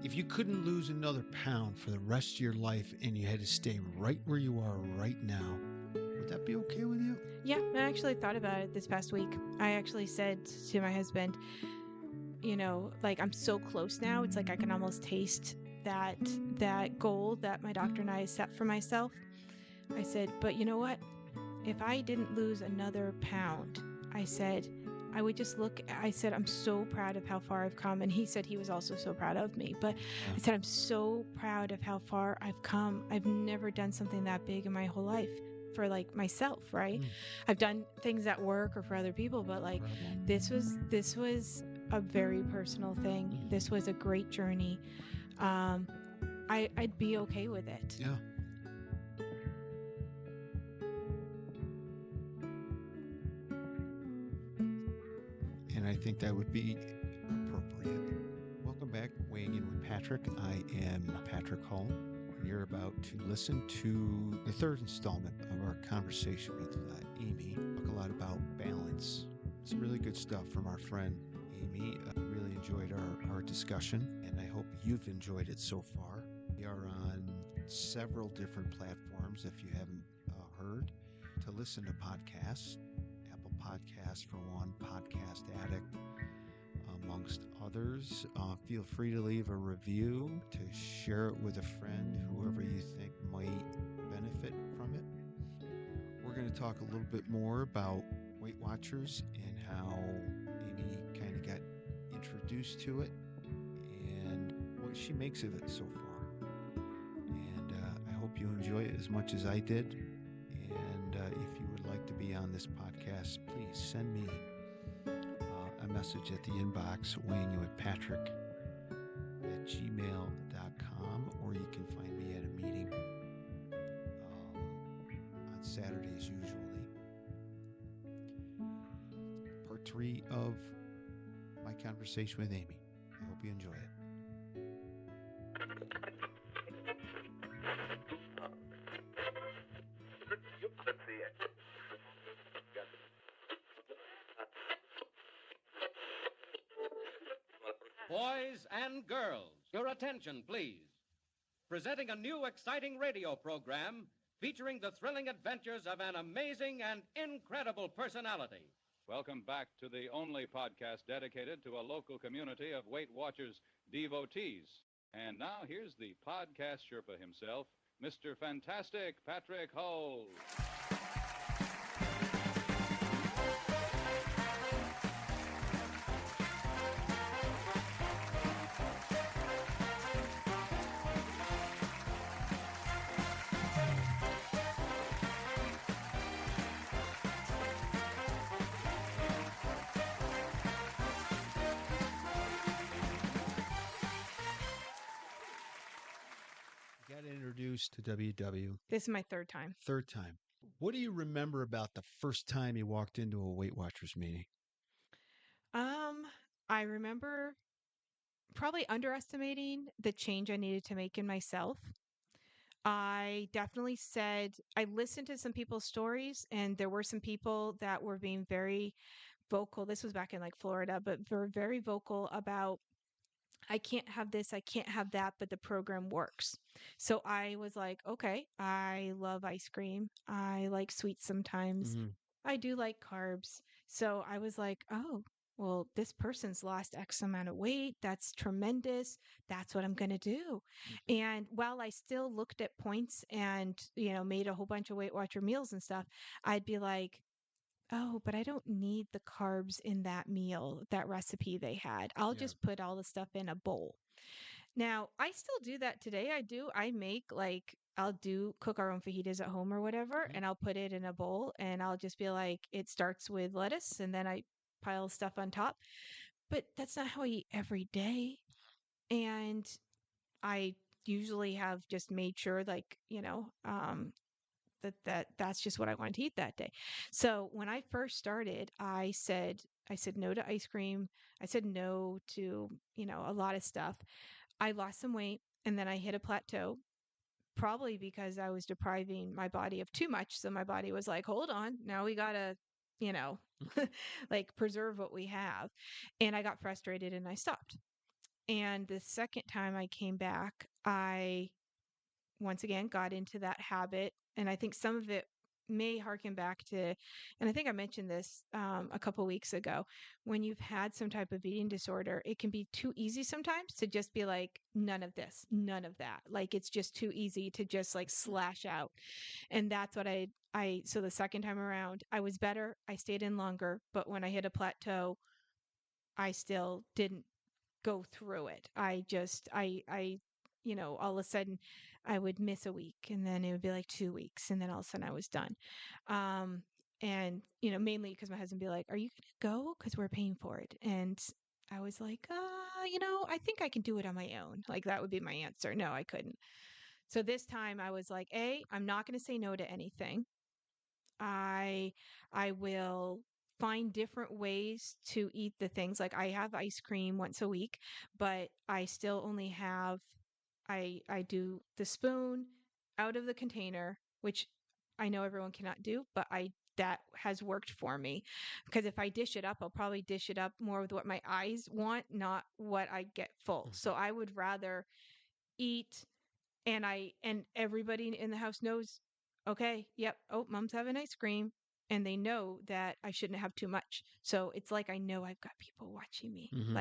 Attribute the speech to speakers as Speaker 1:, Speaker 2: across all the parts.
Speaker 1: If you couldn't lose another pound for the rest of your life and you had to stay right where you are right now, would that be okay with you?
Speaker 2: Yeah, I actually thought about it this past week. I actually said to my husband, like I'm so close now. It's like I can almost taste that that goal that my doctor and I set for myself. I said, but you know what? If I didn't lose another pound, I said, I would just look. I said, I'm so proud of how far I've come. And he said he was also so proud of me. But
Speaker 1: Yeah.
Speaker 2: I said, I'm so proud of how far I've come. I've never done something that big in my whole life for like myself, right?
Speaker 1: Mm.
Speaker 2: I've done things at work or for other people, but like this was a very personal thing. This was a great journey. Um, I'd be okay with it.
Speaker 1: Yeah. And I think that would be appropriate. Welcome back, Weighing In with Patrick. I am Patrick Hull. You're about to listen to the third installment of our conversation with Amy. Talk a lot about balance. It's really good stuff from our friend Amy. I really enjoyed our discussion, and I hope you've enjoyed it so far. We are on several different platforms, if you haven't heard, to listen to podcasts. Apple Podcasts, for one, Podcast Addict, amongst others. Feel free to leave a review, to share it with a friend, whoever you think might benefit from it. We're going to talk a little bit more about Weight Watchers and how Amy kind of got introduced to it and what she makes of it so far. And I hope you enjoy it as much as I did. And if you would like to be on this podcast, please send me a message at the inbox, weighing in with Patrick at gmail.com, or you can find me at a meeting on Saturdays usually. Part 3 of my conversation with Amy. I hope you enjoy it.
Speaker 3: Boys and girls, your attention, please. Presenting a new exciting radio program featuring the thrilling adventures of an amazing and incredible personality.
Speaker 4: Welcome back to the only podcast dedicated to a local community of Weight Watchers devotees. And now here's the podcast Sherpa himself, Mr. Fantastic Patrick Hull.
Speaker 1: Got introduced to WW.
Speaker 2: This is my third time.
Speaker 1: Third time. What do you remember about the first time you walked into a Weight Watchers meeting?
Speaker 2: I remember probably underestimating the change I needed to make in myself. I definitely said, I listened to some people's stories, and there were some people that were being very vocal. This was back in like Florida, but were very vocal about, I can't have this, I can't have that, but the program works. So I was like, okay, I love ice cream. I like sweets sometimes.
Speaker 1: Mm-hmm.
Speaker 2: I do like carbs. So I was like, oh, well, this person's lost X amount of weight. That's tremendous. That's what I'm going to do. And while I still looked at points and, made a whole bunch of Weight Watcher meals and stuff, I'd be like, oh, but I don't need the carbs in that meal, that recipe they had. I'll
Speaker 1: Yeah.
Speaker 2: just put all the stuff in a bowl. Now, I still do that today. I make like, I'll cook our own fajitas at home or whatever, and I'll put it in a bowl and I'll just be like, it starts with lettuce and then I pile stuff on top. But that's not how I eat every day. And I usually have just made sure, like, that's just what I wanted to eat that day. So when I first started, I said no to ice cream. I said no to, a lot of stuff. I lost some weight and then I hit a plateau, probably because I was depriving my body of too much. So my body was like, hold on, now we gotta, you know, like preserve what we have. And I got frustrated and I stopped. And the second time I came back, I once again got into that habit. And I think some of it may harken back to, and I think I mentioned this a couple weeks ago. When you've had some type of eating disorder, it can be too easy sometimes to just be like, none of this, none of that. Like it's just too easy to just like slash out. And that's what so the second time around, I was better. I stayed in longer. But when I hit a plateau, I still didn't go through it. All of a sudden I would miss a week and then it would be like 2 weeks and then all of a sudden I was done. Um, and, mainly because my husband would be like, are you going to go? Because we're paying for it. And I was like, I think I can do it on my own. Like that would be my answer. No, I couldn't. So this time I was like, I'm not going to say no to anything. I I will find different ways to eat the things. Like I have ice cream once a week, but I still only have I do the spoon out of the container, which I know everyone cannot do, but I that has worked for me because if I dish it up, I'll probably dish it up more with what my eyes want, not what I get full.
Speaker 1: Mhm.
Speaker 2: So I would rather eat and everybody in the house knows, okay, yep, oh, mom's having ice cream. And they know that I shouldn't have too much. So it's like I know I've got people watching me.
Speaker 1: Mhm.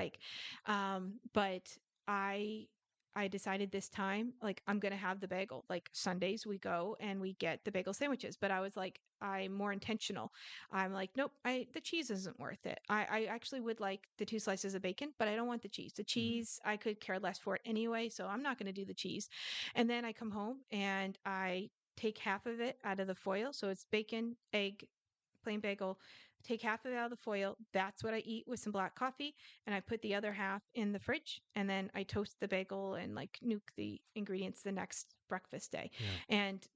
Speaker 2: But I I decided this time, like I'm gonna have the bagel. Like Sundays we go and we get the bagel sandwiches. But I was like, I'm more intentional. I'm like, nope, the cheese isn't worth it. I actually would like the 2 slices of bacon, but I don't want the cheese. The cheese, I could care less for it anyway, so I'm not gonna do the cheese. And then I come home and I take half of it out of the foil. So it's bacon, egg, plain bagel. Take half of it out of the foil. That's what I eat with some black coffee. And I put the other half in the fridge. And then I toast the bagel and like nuke the ingredients the next breakfast day.
Speaker 1: Yeah.
Speaker 2: And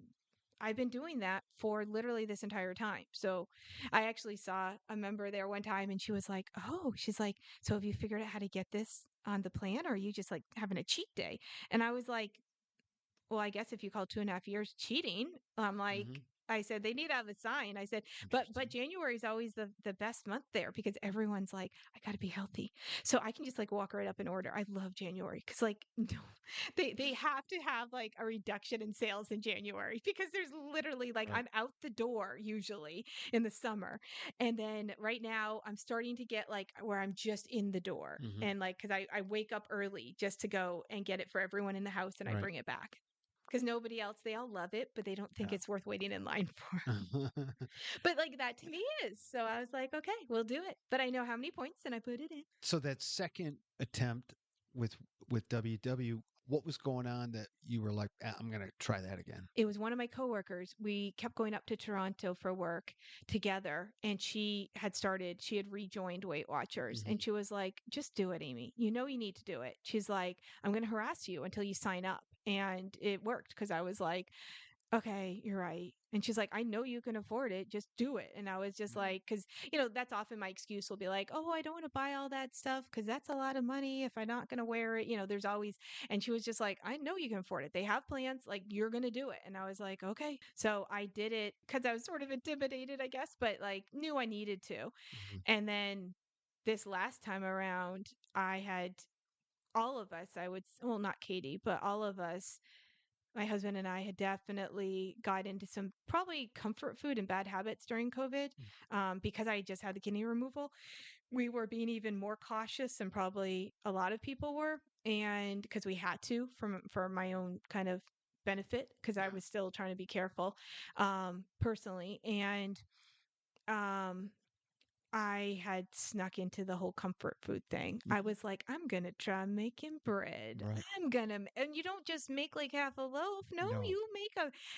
Speaker 2: I've been doing that for literally this entire time. So I actually saw a member there one time and she was like, oh, she's like, so have you figured out how to get this on the plan or are you just like having a cheat day? And I was like, well, I guess if you call 2.5 years cheating, I'm like,
Speaker 1: Mhm.
Speaker 2: I said they need to have a sign. I said, but
Speaker 1: Interesting.
Speaker 2: January is always the best month there because everyone's like, I got to be healthy, so I can just like walk right up and order. I love January because like no, they have to have like a reduction in sales in January because there's literally like
Speaker 1: Right.
Speaker 2: I'm out the door usually in the summer, and then right now I'm starting to get like where I'm just in the door
Speaker 1: Mhm.
Speaker 2: and like because I wake up early just to go and get it for everyone in the house and I
Speaker 1: Right.
Speaker 2: bring it back because nobody else, they all love it, but they don't think
Speaker 1: Yeah.
Speaker 2: it's worth waiting in line for. But like that to me is. So I was like, okay, we'll do it. But I know how many points and I put it in.
Speaker 1: So that second attempt with WW, what was going on that you were like, I'm gonna try that again?
Speaker 2: It was one of my coworkers. We kept going up to Toronto for work together, and she had rejoined Weight Watchers,
Speaker 1: Mhm.
Speaker 2: and she was like, just do it, Amy. You know, you need to do it. She's like, I'm going to harass you until you sign up. And it worked because I was like, okay, you're right. And she's like, I know you can afford it. Just do it. And I was just like, because, that's often my excuse will be like, oh, I don't want to buy all that stuff because that's a lot of money if I'm not going to wear it. There's always, and she was just like, I know you can afford it. They have plans. Like, you're going to do it. And I was like, okay. So I did it because I was sort of intimidated, I guess, but like knew I needed to.
Speaker 1: Mhm.
Speaker 2: And then this last time around, I had all of us, well, not Katie, but all of us, my husband and I had definitely got into some probably comfort food and bad habits during COVID because I just had the kidney removal. We were being even more cautious than probably a lot of people were. And because we had to for my own kind of benefit, because I
Speaker 1: Yeah.
Speaker 2: was still trying to be careful personally. And um, I had snuck into the whole comfort food thing. I
Speaker 1: Mhm.
Speaker 2: was like, I'm going to try making bread.
Speaker 1: Right.
Speaker 2: And you don't just make like half a loaf. No,
Speaker 1: No.
Speaker 2: you make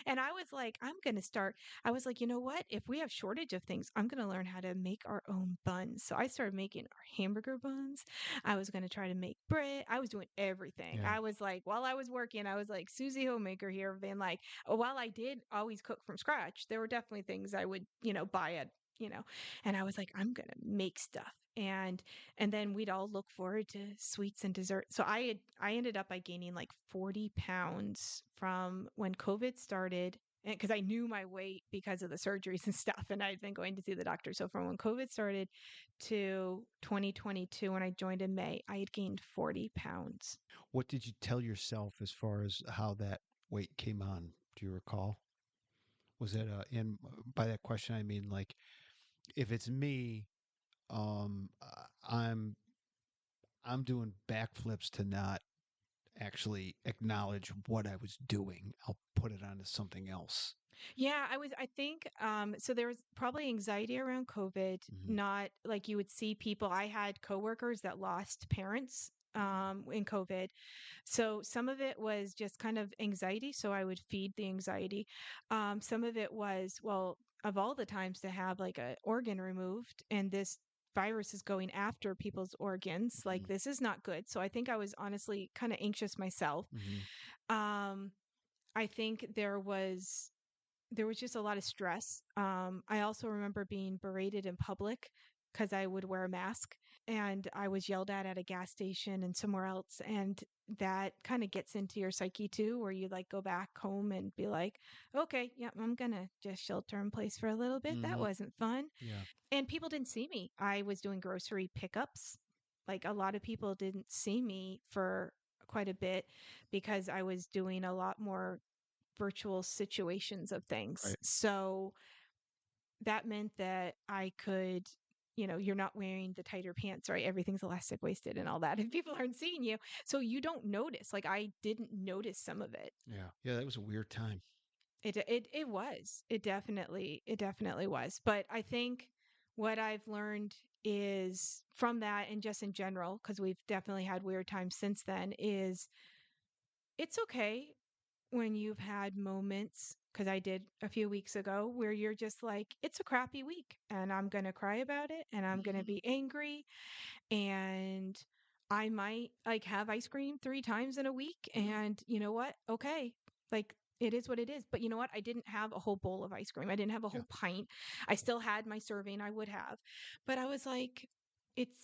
Speaker 2: and I was like, I was like, you know what? If we have shortage of things, I'm going to learn how to make our own buns. So I started making our hamburger buns. I was going to try to make bread. I was doing everything.
Speaker 1: Yeah.
Speaker 2: I was like, while I was working, I was like Susie Homemaker here, being like, while I did always cook from scratch, there were definitely things I would, buy at, you know, and I was like, I'm gonna make stuff. And then we'd all look forward to sweets and dessert. So I ended up by gaining like 40 pounds from when COVID started because I knew my weight because of the surgeries and stuff, and I'd been going to see the doctor. So from when COVID started to 2022, when I joined in May, I had gained 40 pounds.
Speaker 1: What did you tell yourself as far as how that weight came on? Do you recall? Was it and by that question I mean like if it's me, I'm doing backflips to not actually acknowledge what I was doing. I'll put it onto something else.
Speaker 2: Yeah, I think so there was probably anxiety around COVID,
Speaker 1: Mm-hmm.
Speaker 2: not like you would see people. I had coworkers that lost parents in COVID. So some of it was just kind of anxiety, so I would feed the anxiety. Some of it was, well, of all the times to have like a organ removed and this virus is going after people's organs, like
Speaker 1: Mm-hmm.
Speaker 2: this is not good. So I think I was honestly kind of anxious myself.
Speaker 1: Mm-hmm.
Speaker 2: Um I think there was just a lot of stress. I also remember being berated in public because I would wear a mask, and I was yelled at a gas station and somewhere else. And that kind of gets into your psyche too, where you like go back home and be like, okay, yeah, I'm going to just shelter in place for a little bit. That
Speaker 1: Mm-hmm.
Speaker 2: wasn't fun.
Speaker 1: Yeah.
Speaker 2: And people didn't see me. I was doing grocery pickups. Like a lot of people didn't see me for quite a bit because I was doing a lot more virtual situations of things.
Speaker 1: Right.
Speaker 2: So that meant that I could, you're not wearing the tighter pants, right? Everything's elastic waisted and all that. And people aren't seeing you. So you don't notice. Like I didn't notice some of it.
Speaker 1: Yeah. Yeah. That was a weird time.
Speaker 2: It was. It definitely was. But I think what I've learned is from that and just in general, because we've definitely had weird times since then, is it's okay when you've had moments, because I did a few weeks ago, where you're just like, it's a crappy week and I'm going to cry about it and I'm going to
Speaker 1: Mm-hmm.
Speaker 2: be angry and I might like have ice cream 3 times in a week.
Speaker 1: Yeah.
Speaker 2: And you know what? Okay. Like it is what it is. But you know what? I didn't have a whole bowl of ice cream. I didn't have a
Speaker 1: Yeah.
Speaker 2: whole pint. I still had my serving I would have. But I was like,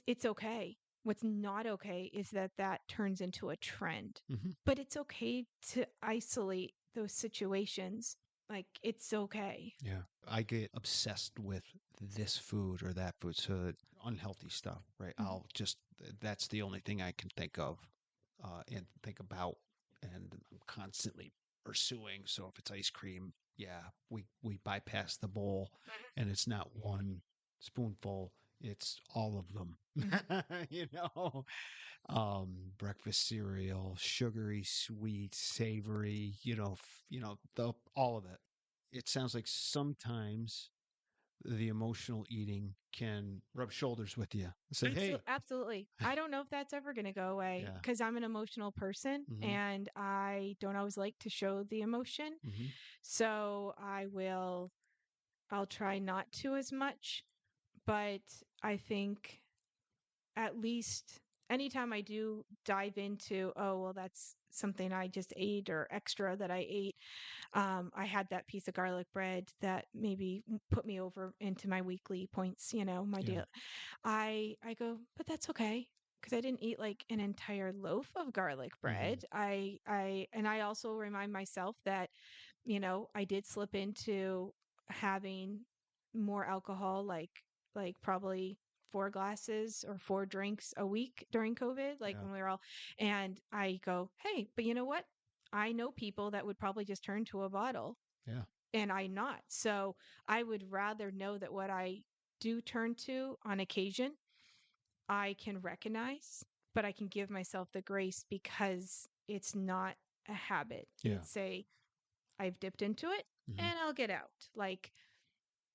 Speaker 2: it's okay. What's not okay is that turns into a trend.
Speaker 1: Mm-hmm.
Speaker 2: But it's okay to isolate those situations. Like it's okay.
Speaker 1: Yeah. I get obsessed with this food or that food. So unhealthy stuff, right?
Speaker 2: Mhm.
Speaker 1: That's the only thing I can think of and think about. And I'm constantly pursuing. So if it's ice cream, yeah, we bypass the bowl and it's not one spoonful, it's all of them.
Speaker 2: Mhm.
Speaker 1: you know, breakfast cereal, sugary, sweet, savory, all of it. It sounds like sometimes the emotional eating can rub shoulders with you. Say, hey,
Speaker 2: Absolutely. I don't know if that's ever going to go away
Speaker 1: yeah,
Speaker 2: because I'm an emotional person
Speaker 1: mm-hmm,
Speaker 2: and I don't always like to show the emotion.
Speaker 1: mm-hmm,
Speaker 2: So I'll try not to as much. But I think at least anytime I do dive into, oh, well, that's something I just ate or extra that I ate. I had that piece of garlic bread that maybe put me over into my weekly points, my
Speaker 1: yeah,
Speaker 2: deal. I go, but that's okay because I didn't eat like an entire loaf of garlic
Speaker 1: mm-hmm,
Speaker 2: bread. I also remind myself that, I did slip into having more alcohol, like probably 4 glasses or 4 drinks a week during COVID, like
Speaker 1: yeah,
Speaker 2: when we were all, and I go, hey, but you know what? I know people that would probably just turn to a bottle
Speaker 1: yeah,
Speaker 2: and I not. So I would rather know that what I do turn to on occasion, I can recognize, but I can give myself the grace because it's not a habit.
Speaker 1: yeah,
Speaker 2: I've dipped into it
Speaker 1: mm-hmm,
Speaker 2: and I'll get out. Like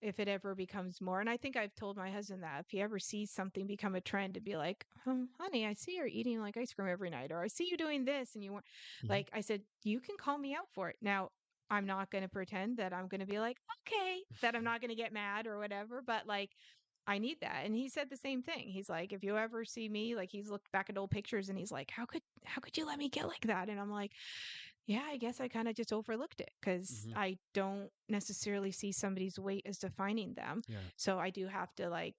Speaker 2: if it ever becomes more. And I think I've told my husband that if he ever sees something become a trend to be like, honey, I see you're eating like ice cream every night, or I see you doing this and you weren't
Speaker 1: mm-hmm,
Speaker 2: like, I said, you can call me out for it. Now, I'm not going to pretend that I'm going to be like, okay, that I'm not going to get mad or whatever, but like, I need that. And he said the same thing. He's like, if you ever see me, like he's looked back at old pictures and he's like, how could you let me get like that? And I'm like, yeah, I guess I kind of just overlooked it because
Speaker 1: mm-hmm,
Speaker 2: I don't necessarily see somebody's weight as defining them.
Speaker 1: yeah.
Speaker 2: So I do have to I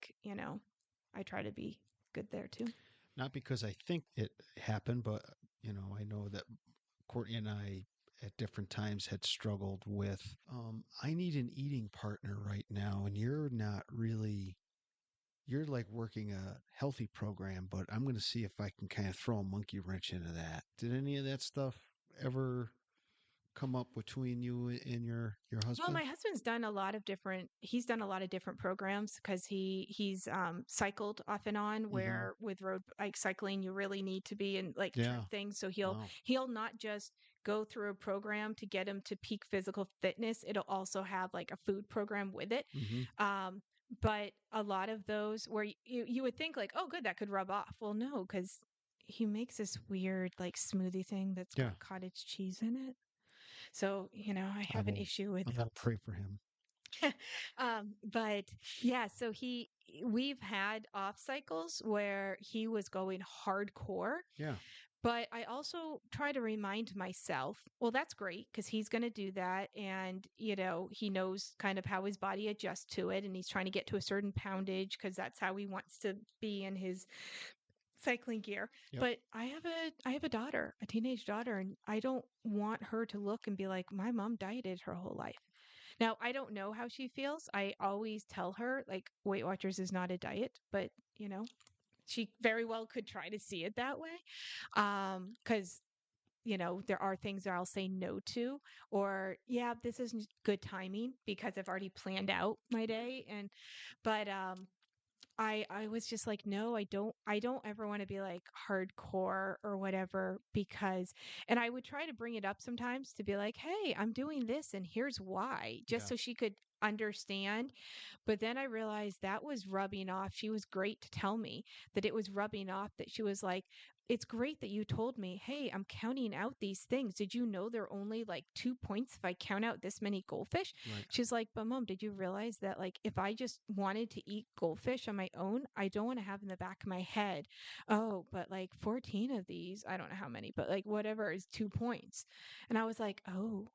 Speaker 2: try to be good there too.
Speaker 1: Not because I think it happened, but I know that Courtney and I at different times had struggled with, I need an eating partner right now, and you're not really, you're like working a healthy program, but I'm going to see if I can kind of throw a monkey wrench into that. Did any of that stuff ever come up between you and your
Speaker 2: Well,
Speaker 1: husband?
Speaker 2: my husband's done a lot of different he's done a lot of different programs because he's cycled off and on
Speaker 1: Mm-hmm.
Speaker 2: where with road like cycling you really need to be in like
Speaker 1: Yeah.
Speaker 2: track things. So he'll
Speaker 1: Wow.
Speaker 2: he'll not just go through a program to get him to peak physical fitness. It'll also have like a food program with it.
Speaker 1: Mm-hmm.
Speaker 2: Um, but a lot of those where you would think like, oh, good, that could rub off. Well, no, because he makes this weird like smoothie thing that's
Speaker 1: Yeah.
Speaker 2: got cottage cheese in it. So, I
Speaker 1: I
Speaker 2: have an
Speaker 1: will.
Speaker 2: issue with
Speaker 1: I will pray for him.
Speaker 2: but yeah, so we've had off cycles where he was going hardcore,
Speaker 1: Yeah.
Speaker 2: but I also try to remind myself, well, that's great because he's going to do that. And, he knows kind of how his body adjusts to it. And he's trying to get to a certain poundage because that's how he wants to be in his cycling gear.
Speaker 1: Yep.
Speaker 2: But I have a daughter, a teenage daughter, and I don't want her to look and be like, my mom dieted her whole life. Now, I don't know how she feels. I always tell her, like, Weight Watchers is not a diet, but, she very well could try to see it that way. Because, there are things that I'll say no to, or, yeah, this isn't good timing because I've already planned out my day. But I was just like, no, I don't ever want to be like hardcore or whatever because and I would try to bring it up sometimes to be like, hey, I'm doing this and here's why, just
Speaker 1: Yeah.
Speaker 2: so she could understand. But then I realized that was rubbing off. She was great to tell me that it was rubbing off, that she was like, it's great that you told me, hey, I'm counting out these things. Did you know they're only like 2 points if I count out this many goldfish?
Speaker 1: Right.
Speaker 2: She's like, but mom, did you realize that like if I just wanted to eat goldfish on my own, I don't want to have in the back of my head, oh, but like 14 of these, I don't know how many, but like whatever is 2 points. And I was like, oh.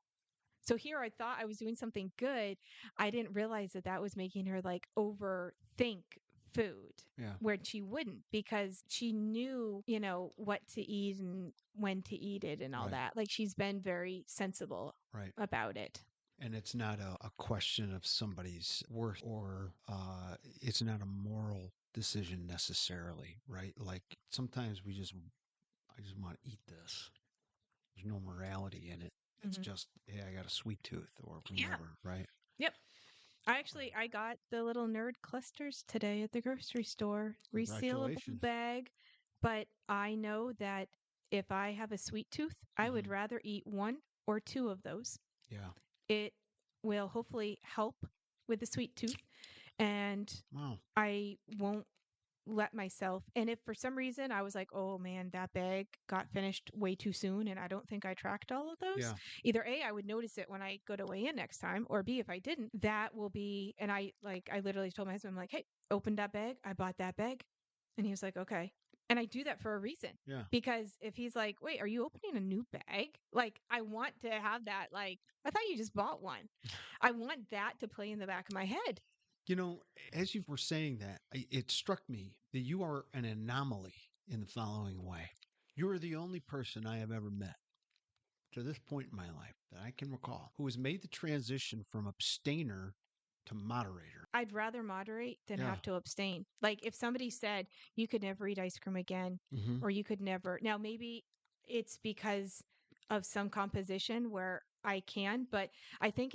Speaker 2: So here I thought I was doing something good. I didn't realize that that was making her like overthink food
Speaker 1: Yeah.
Speaker 2: where she wouldn't because she knew, what to eat and when to eat it and all
Speaker 1: Right.
Speaker 2: that. Like she's been very sensible
Speaker 1: Right.
Speaker 2: about it.
Speaker 1: And it's not a question of somebody's worth or it's not a moral decision necessarily, right? Like sometimes I just want to eat this. There's no morality in it. It's
Speaker 2: Mhm.
Speaker 1: just, hey, I got a sweet tooth or
Speaker 2: Yeah.
Speaker 1: whomever, right?
Speaker 2: Yep. I got the little nerd clusters today at the grocery store. Resealable
Speaker 1: Congratulations.
Speaker 2: bag. But I know that if I have a sweet tooth, I would
Speaker 1: Hmm.
Speaker 2: rather eat one or two of those.
Speaker 1: Yeah.
Speaker 2: It will hopefully help with the sweet tooth and
Speaker 1: Wow.
Speaker 2: I won't let myself. And if for some reason I was like, oh man, that bag got finished way too soon and I don't think I tracked all of those,
Speaker 1: Yeah.
Speaker 2: either A, I would notice it when I go to weigh in next time, or B, if I didn't, that will be. And I literally told my husband, I'm like, hey, open that bag. I bought that bag. And he was like, okay. And I do that for a reason.
Speaker 1: Yeah.
Speaker 2: Because if he's like, wait, are you opening a new bag? Like, I want to have that. Like, I thought you just bought one. I want that to play in the back of my head.
Speaker 1: You know, as you were saying that, it struck me that you are an anomaly in the following way. You are the only person I have ever met to this point in my life that I can recall who has made the transition from abstainer to moderator.
Speaker 2: I'd rather moderate than
Speaker 1: Yeah.
Speaker 2: have to abstain. Like if somebody said you could never eat ice cream again,
Speaker 1: Hmm.
Speaker 2: or you could never. Now, maybe it's because of some composition where I can, but I think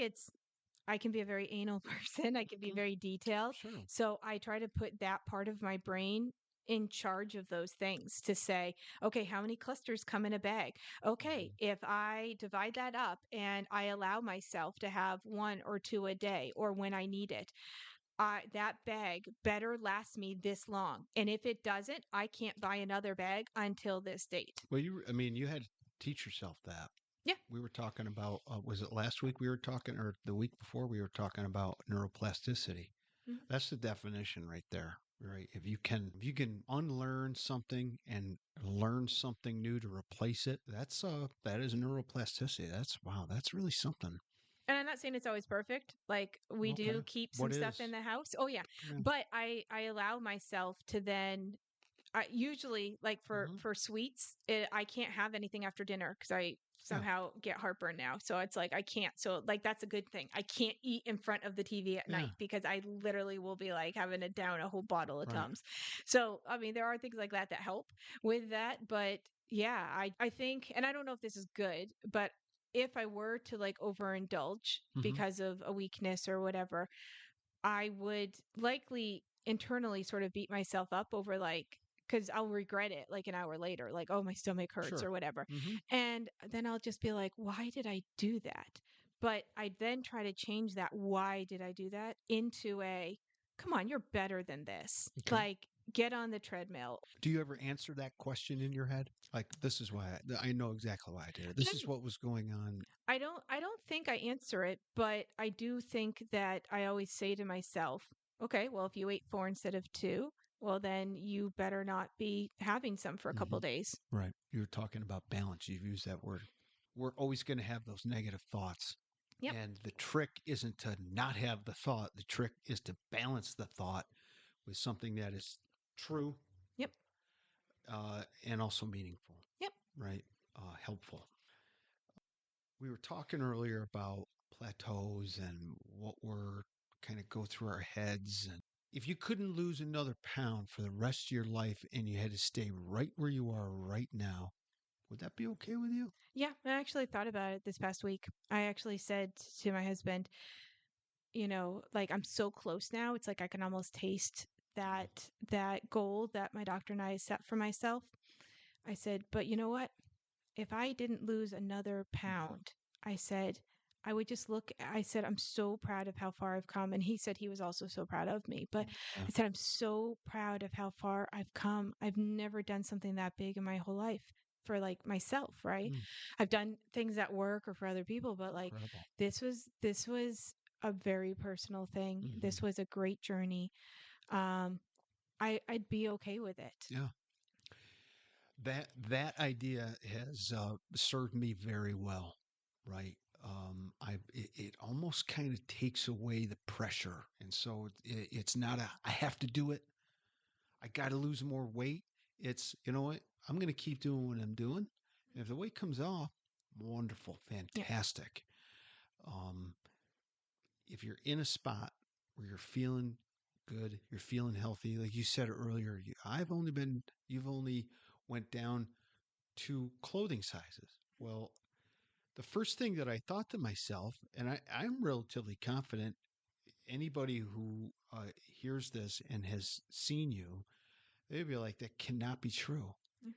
Speaker 2: I can be a very anal person. I can be
Speaker 1: Okay.
Speaker 2: very detailed.
Speaker 1: Sure.
Speaker 2: So I try to put that part of my brain in charge of those things to say, okay, how many clusters come in a bag? Okay,
Speaker 1: Mhm.
Speaker 2: if I divide that up and I allow myself to have one or two a day or when I need it, that bag better last me this long. And if it doesn't, I can't buy another bag until this date.
Speaker 1: Well, I mean, you had to teach yourself that.
Speaker 2: Yeah.
Speaker 1: We were talking about, was it last week we were talking, or the week before we were talking about neuroplasticity?
Speaker 2: Mhm.
Speaker 1: That's the definition right there, right? If you can unlearn something and learn something new to replace it, that is neuroplasticity. Wow, that's really something.
Speaker 2: And I'm not saying it's always perfect. Like we
Speaker 1: Okay.
Speaker 2: do keep some
Speaker 1: What
Speaker 2: stuff
Speaker 1: is?
Speaker 2: in the house. Oh yeah.
Speaker 1: Yeah.
Speaker 2: But I allow myself to then usually like
Speaker 1: Uh-huh.
Speaker 2: for sweets, I can't have anything after dinner because I
Speaker 1: Yeah.
Speaker 2: somehow get heartburn now. So it's like I can't. So like that's a good thing. I can't eat in front of the TV at
Speaker 1: Yeah.
Speaker 2: night because I literally will be like having to down a whole bottle of
Speaker 1: Right.
Speaker 2: Tums. So I mean, there are things like that that help with that. But yeah, I think, and I don't know if this is good, but if I were to like overindulge
Speaker 1: Mm-hmm.
Speaker 2: because of a weakness or whatever, I would likely internally sort of beat myself up over like, because I'll regret it like an hour later, like, oh, my stomach hurts
Speaker 1: Sure.
Speaker 2: or whatever.
Speaker 1: Mm-hmm.
Speaker 2: And then I'll just be like, why did I do that? But I then try to change that, why did I do that, into a, come on, you're better than this.
Speaker 1: Okay.
Speaker 2: Like, get on the treadmill.
Speaker 1: Do you ever answer that question in your head? Like, this is why I know exactly why I did it. This is
Speaker 2: Yeah,
Speaker 1: what was going on.
Speaker 2: I don't think I answer it, but I do think that I always say to myself, okay, well, if you ate four instead of two, well, then you better not be having some for a couple
Speaker 1: Mm-hmm.
Speaker 2: days.
Speaker 1: Right. You were talking about balance. You've used that word. We're always going to have those negative thoughts.
Speaker 2: Yep.
Speaker 1: And the trick isn't to not have the thought. The trick is to balance the thought with something that is true,
Speaker 2: Yep.
Speaker 1: and also meaningful,
Speaker 2: Yep.
Speaker 1: right? Helpful. We were talking earlier about plateaus and what we're kind of go through our heads. And if you couldn't lose another pound for the rest of your life and you had to stay right where you are right now, would that be okay with you?
Speaker 2: Yeah. I actually thought about it this past week. I actually said to my husband, like I'm so close now. It's like I can almost taste that goal that my doctor and I set for myself. I said, but you know what? If I didn't lose another pound, I said, I would just look, I said, I'm so proud of how far I've come. And he said he was also so proud of me. But
Speaker 1: Yeah.
Speaker 2: I said, I'm so proud of how far I've come. I've never done something that big in my whole life for like myself, right?
Speaker 1: Mm,
Speaker 2: I've done things at work or for other people, but like
Speaker 1: incredible.
Speaker 2: this was a very personal thing.
Speaker 1: Hmm.
Speaker 2: This was a great journey. Um, I'd be okay with it.
Speaker 1: Yeah. That idea has served me very well, right? It almost kind of takes away the pressure, and so it's not a I have to do it. I got to lose more weight. It's you know what I'm going to keep doing what I'm doing. And if the weight comes off, wonderful,
Speaker 2: Yeah.
Speaker 1: fantastic. Um, if you're in a spot where you're feeling good, you're feeling healthy, like you said earlier, you've only went down two clothing sizes. Well, the first thing that I thought to myself, and I'm relatively confident anybody who hears this and has seen you, they'd be like, that cannot be true.
Speaker 2: Mm.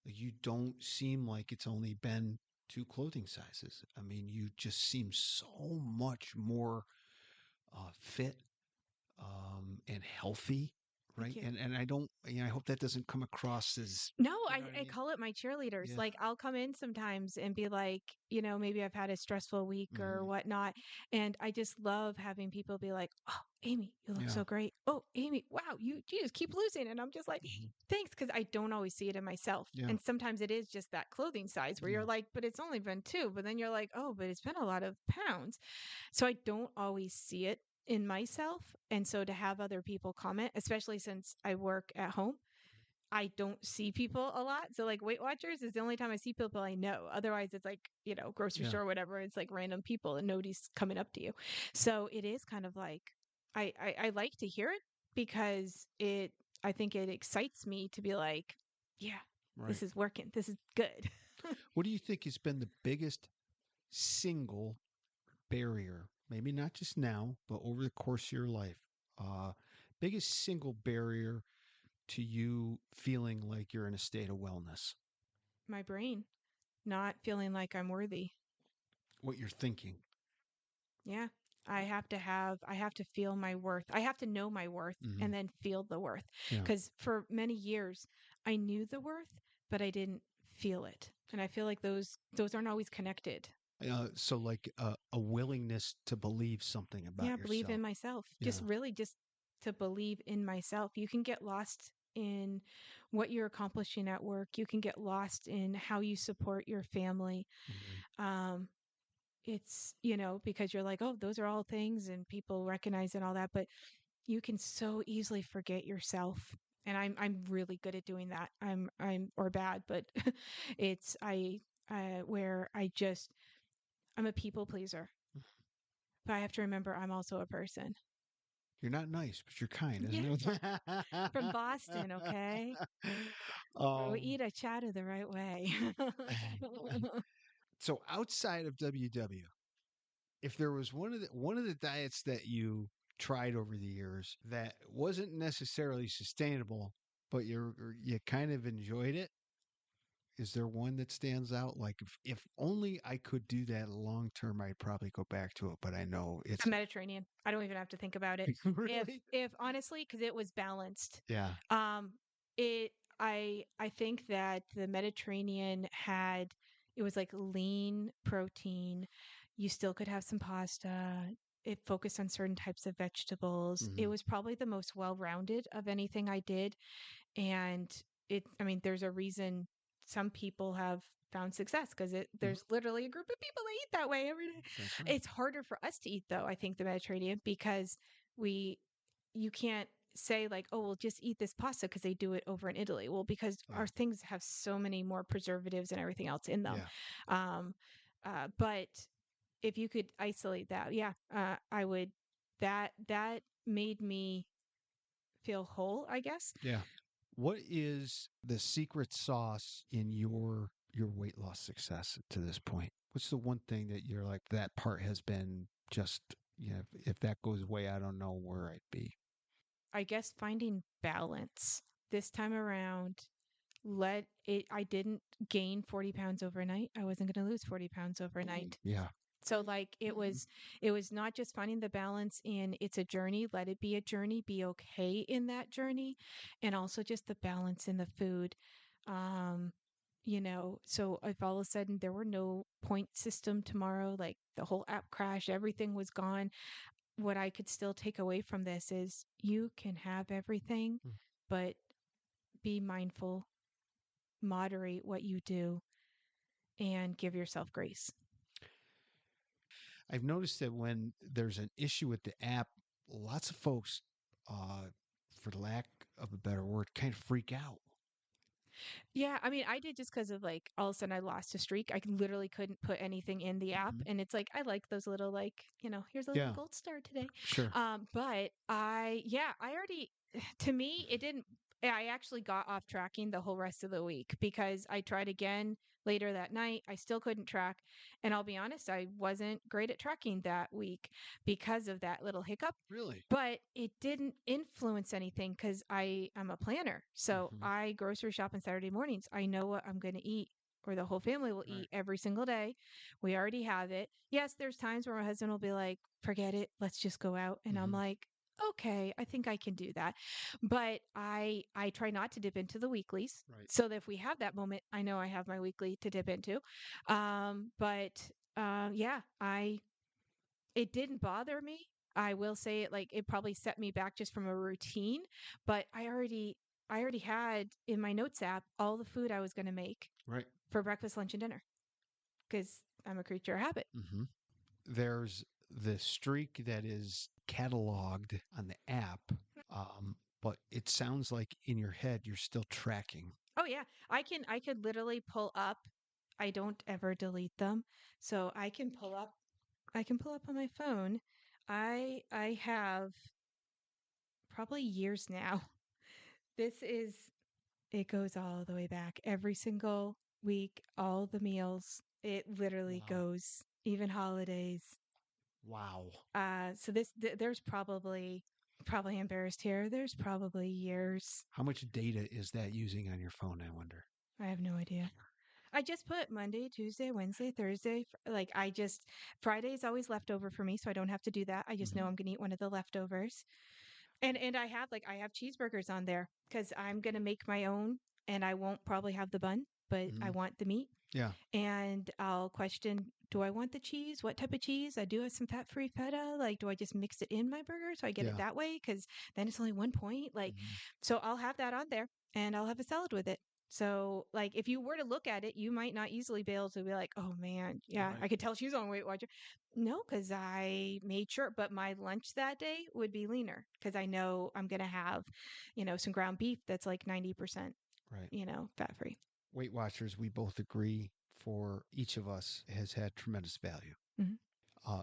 Speaker 1: Like, you don't seem like it's only been two clothing sizes. I mean, you just seem so much more fit, and healthy,
Speaker 2: Thank
Speaker 1: right?
Speaker 2: you.
Speaker 1: And I don't, I hope that doesn't come across as,
Speaker 2: No,
Speaker 1: you know what I
Speaker 2: I
Speaker 1: mean?
Speaker 2: call it my cheerleaders.
Speaker 1: Yeah.
Speaker 2: Like I'll come in sometimes and be like, maybe I've had a stressful week or
Speaker 1: Hmm.
Speaker 2: whatnot. And I just love having people be like, oh, Amy, you look
Speaker 1: Yeah.
Speaker 2: so great. Oh, Amy, wow, you just keep losing. And I'm just like,
Speaker 1: Hmm.
Speaker 2: thanks, because I don't always see it in myself.
Speaker 1: Yeah.
Speaker 2: And sometimes it is just that clothing size where
Speaker 1: Yeah.
Speaker 2: you're like, but it's only been two. But then you're like, oh, but it's been a lot of pounds. So I don't always see it in myself. And so to have other people comment, especially since I work at home, I don't see people a lot. So like Weight Watchers is the only time I see people I know. Otherwise it's like, grocery
Speaker 1: Yeah.
Speaker 2: store or whatever. It's like random people and nobody's coming up to you. So it is kind of like I like to hear it because I think it excites me to be like, yeah,
Speaker 1: Right.
Speaker 2: this is working. This is good.
Speaker 1: What do you think has been the biggest single barrier? Maybe not just now, but over the course of your life. Uh, Biggest single barrier to you feeling like you're in a state of wellness.
Speaker 2: My brain not feeling like I'm worthy.
Speaker 1: What you're thinking.
Speaker 2: Yeah. I have to feel my worth. I have to know my worth
Speaker 1: Hmm.
Speaker 2: and then feel the worth.
Speaker 1: Yeah.
Speaker 2: Because for many years I knew the worth, but I didn't feel it. And I feel like those aren't always connected.
Speaker 1: So like a willingness to believe something
Speaker 2: Yeah,
Speaker 1: about
Speaker 2: believe in
Speaker 1: yourself.
Speaker 2: myself. Just
Speaker 1: Yeah.
Speaker 2: really just to believe in myself. You can get lost in what you're accomplishing at work. You can get lost in how you support your family.
Speaker 1: Hmm.
Speaker 2: Um, it's, because you're like, oh, those are all things and people recognize and all that, but you can so easily forget yourself. And I'm really good at doing that. I'm or bad, but it's where I'm a people pleaser. But I have to remember I'm also a person.
Speaker 1: You're not nice, but you're kind,
Speaker 2: Yeah,
Speaker 1: isn't
Speaker 2: from
Speaker 1: it?
Speaker 2: Boston, okay? Where we
Speaker 1: um,
Speaker 2: eat a chatter the right way.
Speaker 1: so outside of WW, if there was one of the diets that you tried over the years that wasn't necessarily sustainable, but you kind of enjoyed it, is there one that stands out? Like if only I could do that long term, I'd probably go back to it. But I know it's
Speaker 2: The Mediterranean. I don't even have to think about it. If
Speaker 1: really,
Speaker 2: if honestly, because it was balanced.
Speaker 1: yeah.
Speaker 2: Um, it I think that the Mediterranean had it was like lean protein. You still could have some pasta. It focused on certain types of vegetables. It
Speaker 1: Hmm.
Speaker 2: was probably the most well-rounded of anything I did. And I mean, there's a reason some people have found success because
Speaker 1: Hmm.
Speaker 2: there's literally a group of people that eat that way every day.
Speaker 1: That's right.
Speaker 2: It's harder for us to eat though, I think the Mediterranean because we you can't say like, oh, well, just eat this pasta because they do it over in Italy. Well, because
Speaker 1: Yeah.
Speaker 2: our things have so many more preservatives and everything else in them.
Speaker 1: Yeah.
Speaker 2: Um, but if you could isolate that, yeah, I would. That made me feel whole, I guess.
Speaker 1: Yeah. What is the secret sauce in your weight loss success to this point? What's the one thing that you're like that part has been just if that goes away, I don't know where I'd be.
Speaker 2: I guess finding balance this time around. I didn't gain 40 pounds overnight. I wasn't going to lose 40 pounds overnight.
Speaker 1: Yeah.
Speaker 2: So like it was not just finding the balance in it's a journey, let it be a journey, be okay in that journey, and also just the balance in the food. Um, so if all of a sudden there were no point system tomorrow, like the whole app crashed, everything was gone, what I could still take away from this is you can have everything,
Speaker 1: Mm.
Speaker 2: but be mindful, moderate what you do, and give yourself grace.
Speaker 1: I've noticed that when there's an issue with the app, lots of folks, uh, for lack of a better word, kind of freak out.
Speaker 2: Yeah, I mean, I did just because of like all of a sudden I lost a streak. I literally couldn't put anything in the app,
Speaker 1: Mhm.
Speaker 2: and it's like I like those little like here's a little
Speaker 1: Yeah,
Speaker 2: gold star today.
Speaker 1: sure.
Speaker 2: But I already to me it didn't. I actually got off tracking the whole rest of the week because I tried again later that night. I still couldn't track, and I'll be honest, I wasn't great at tracking that week because of that little hiccup,
Speaker 1: Really?
Speaker 2: but it didn't influence anything because I'm a planner. So
Speaker 1: Hmm.
Speaker 2: I grocery shop on Saturday mornings. I know what I'm going to eat or the whole family will
Speaker 1: Right.
Speaker 2: eat every single day. We already have it. Yes, there's times where my husband will be like, forget it. Let's just go out. And I'm
Speaker 1: Hmm.
Speaker 2: like, okay, I think I can do that. But I try not to dip into the weeklies.
Speaker 1: Right.
Speaker 2: So that if we have that moment, I know I have my weekly to dip into. Yeah, I it didn't bother me. I will say it like it probably set me back just from a routine, but I already had in my notes app all the food I was going to make
Speaker 1: Right.
Speaker 2: for breakfast, lunch, and dinner because I'm a creature of habit.
Speaker 1: Hmm. There's the streak that is cataloged on the app, but it sounds like in your head you're still tracking.
Speaker 2: Oh yeah, I could literally pull up. I don't ever delete them. So I can pull up on my phone. I have probably years now. This is It goes all the way back. Every single week, all the meals. It literally
Speaker 1: Wow.
Speaker 2: goes, even holidays.
Speaker 1: Wow.
Speaker 2: So there's probably embarrassed here. There's probably years.
Speaker 1: How much data is that using on your phone, I wonder?
Speaker 2: I have no idea. I just put Monday, Tuesday, Wednesday, Thursday. Like Friday's always leftover for me, so I don't have to do that. I just
Speaker 1: Hmm.
Speaker 2: know I'm gonna eat one of the leftovers. And I have cheeseburgers on there because I'm gonna make my own, and I won't probably have the bun, but I
Speaker 1: Hmm.
Speaker 2: want the meat.
Speaker 1: Yeah.
Speaker 2: And I'll question, do I want the cheese? What type of cheese? I do have some fat-free feta. Like, do I just mix it in my burger so I get it
Speaker 1: Yeah.
Speaker 2: that way? Because then it's only 1 point. Like,
Speaker 1: Hmm.
Speaker 2: so I'll have that on there, and I'll have a salad with it. So, like, if you were to look at it, you might not easily be able to be like, oh man, yeah,
Speaker 1: Right.
Speaker 2: I could tell she's on Weight Watcher. No, because I made sure, but my lunch that day would be leaner because I know I'm going to have, some ground beef that's like 90%,
Speaker 1: Right.
Speaker 2: fat free.
Speaker 1: Weight Watchers, we both agree for each of us has had tremendous value.
Speaker 2: Mhm.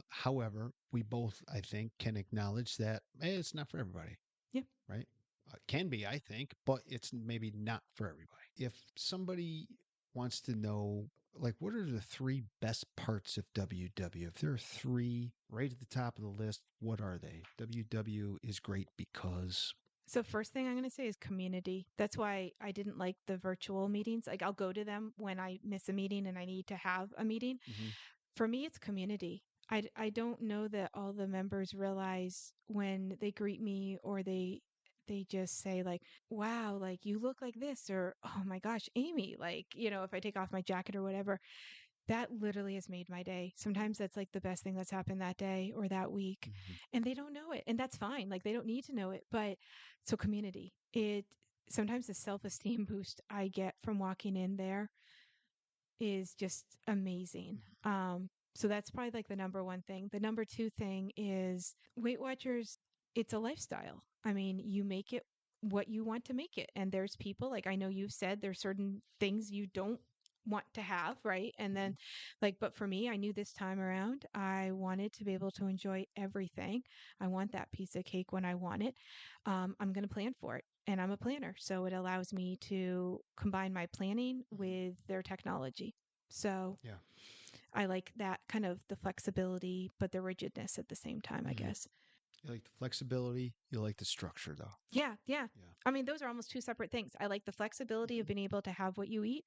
Speaker 1: However, we both, I think, can acknowledge that it's not for everybody.
Speaker 2: Yeah.
Speaker 1: Right? It can be, I think, but it's maybe not for everybody. If somebody wants to know, like, what are the three best parts of WW? If there are three right at the top of the list, what are they? WW is great because.
Speaker 2: So first thing I'm going to say is community. That's why I didn't like the virtual meetings. Like I'll go to them when I miss a meeting and I need to have a meeting.
Speaker 1: Mhm.
Speaker 2: For me, it's community. I don't know that all the members realize when they greet me or they just say like, wow, like you look like this, or oh my gosh, Amy, like, if I take off my jacket or whatever, that literally has made my day. Sometimes that's like the best thing that's happened that day or that week.
Speaker 1: Mhm.
Speaker 2: And they don't know it. And that's fine. Like they don't need to know it. But so community, it sometimes the self-esteem boost I get from walking in there is just amazing. So that's probably like the number one thing. The number two thing is Weight Watchers, it's a lifestyle. I mean, you make it what you want to make it. And there's people, like I know you've said there's certain things you don't want to have, right? And then but for me, I knew this time around I wanted to be able to enjoy everything. I want that piece of cake when I want it. I'm going to plan for it, and I'm a planner, so it allows me to combine my planning with their technology. So
Speaker 1: Yeah.
Speaker 2: I like that kind of the flexibility, but the rigidness at the same time, I
Speaker 1: Mhm.
Speaker 2: guess.
Speaker 1: You like the flexibility. You like the structure, though.
Speaker 2: Yeah, yeah.
Speaker 1: Yeah.
Speaker 2: I mean, those are almost two separate things. I like the flexibility of
Speaker 1: Mhm.
Speaker 2: being able to have what you eat,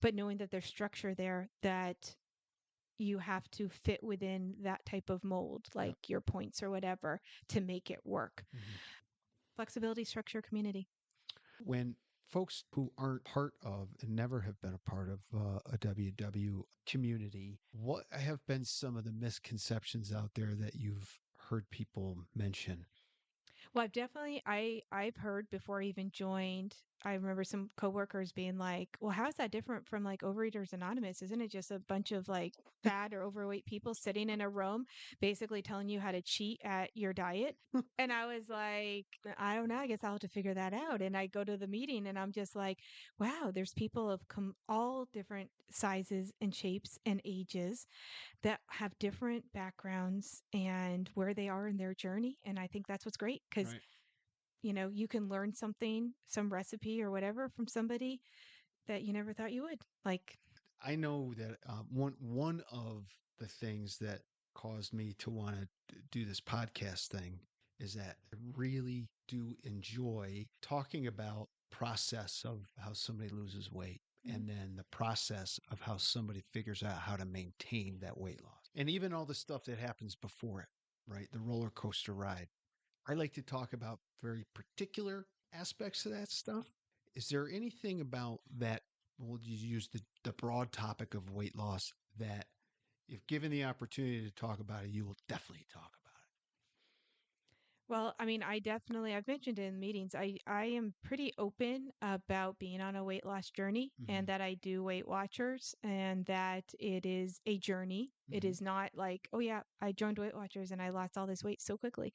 Speaker 2: but knowing that there's structure there that you have to fit within that type of mold,
Speaker 1: Yep.
Speaker 2: like your points or whatever, to make it work.
Speaker 1: Mhm.
Speaker 2: Flexibility, structure, community.
Speaker 1: When folks who aren't part of and never have been a part of a WW community, what have been some of the misconceptions out there that you've heard people mention?
Speaker 2: Well, I've heard before I even joined. I remember some coworkers being like, "Well, how's that different from like Overeaters Anonymous? Isn't it just a bunch of like fat or overweight people sitting in a room basically telling you how to cheat at your diet?" And I was like, "I don't know. I guess I'll have to figure that out." And I go to the meeting and I'm just like, "Wow, there's people of all different sizes and shapes and ages that have different backgrounds and where they are in their journey." And I think that's what's great because,
Speaker 1: Right.
Speaker 2: you can learn something, some recipe or whatever from somebody that you never thought you would. Like,
Speaker 1: I know that one of the things that caused me to want to do this podcast thing is that I really do enjoy talking about process of how somebody loses weight
Speaker 2: mhm,
Speaker 1: and then the process of how somebody figures out how to maintain that weight loss and even all the stuff that happens before it, right? The roller coaster ride. I like to talk about very particular aspects of that stuff. Is there anything about that? We'll just use the broad topic of weight loss that, if given the opportunity to talk about it, you will definitely talk about
Speaker 2: well, I mean, I've mentioned in meetings, I am pretty open about being on a weight loss journey
Speaker 1: it.
Speaker 2: and that I do Weight Watchers and that it is a journey. It
Speaker 1: Hmm.
Speaker 2: is not like, oh yeah, I joined Weight Watchers and I lost all this weight so quickly.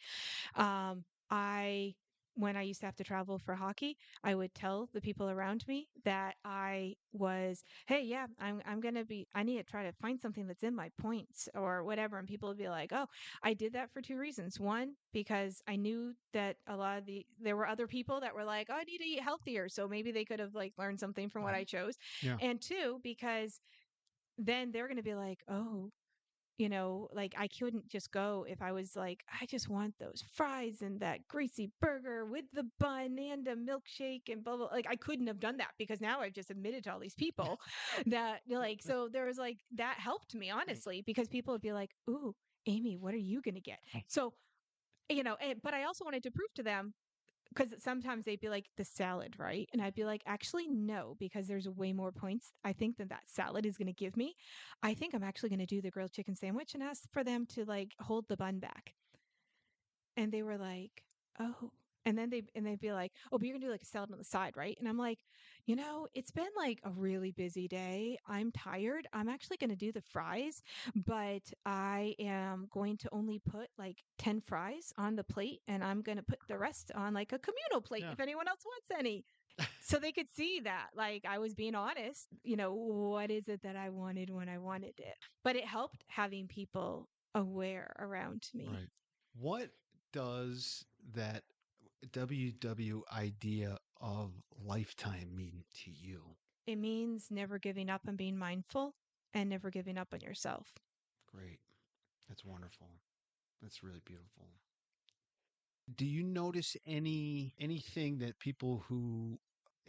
Speaker 2: Um, I when I used to have to travel for hockey, I would tell the people around me that hey, yeah, I need to try to find something that's in my points or whatever. And people would be like, oh, I did that for two reasons. One, because I knew that there were other people that were like, oh, I need to eat healthier. So maybe they could have like learned something from what I chose.
Speaker 1: Yeah.
Speaker 2: And two, because then they're going to be like, oh, like I couldn't just go if I was like, I just want those fries and that greasy burger with the bun and a milkshake and blah, blah. Like I couldn't have done that because now I've just admitted to all these people that like, so there was like, that helped me honestly, because people would be like, ooh, Amy, what are you going to get? So, but I also wanted to prove to them because sometimes they'd be like the salad, right? And I'd be like, actually, no, because there's way more points I think than that salad is going to give me. I think I'm actually going to do the grilled chicken sandwich and ask for them to like hold the bun back. And they were like, oh. And then they'd be like, "Oh, but you're gonna do like a salad on the side, right?" And I'm like, it's been like a really busy day. I'm tired. I'm actually gonna do the fries, but I am going to only put like 10 fries on the plate, and I'm gonna put the rest on like a communal plate
Speaker 1: Yeah.
Speaker 2: if anyone else wants any. So they could see that like I was being honest, what is it that I wanted when I wanted it. But it helped having people aware around me.
Speaker 1: Right. What does that WW idea of lifetime mean to you?
Speaker 2: It means never giving up and being mindful and never giving up on yourself.
Speaker 1: Great. That's wonderful. That's really beautiful. Do you notice anything that people who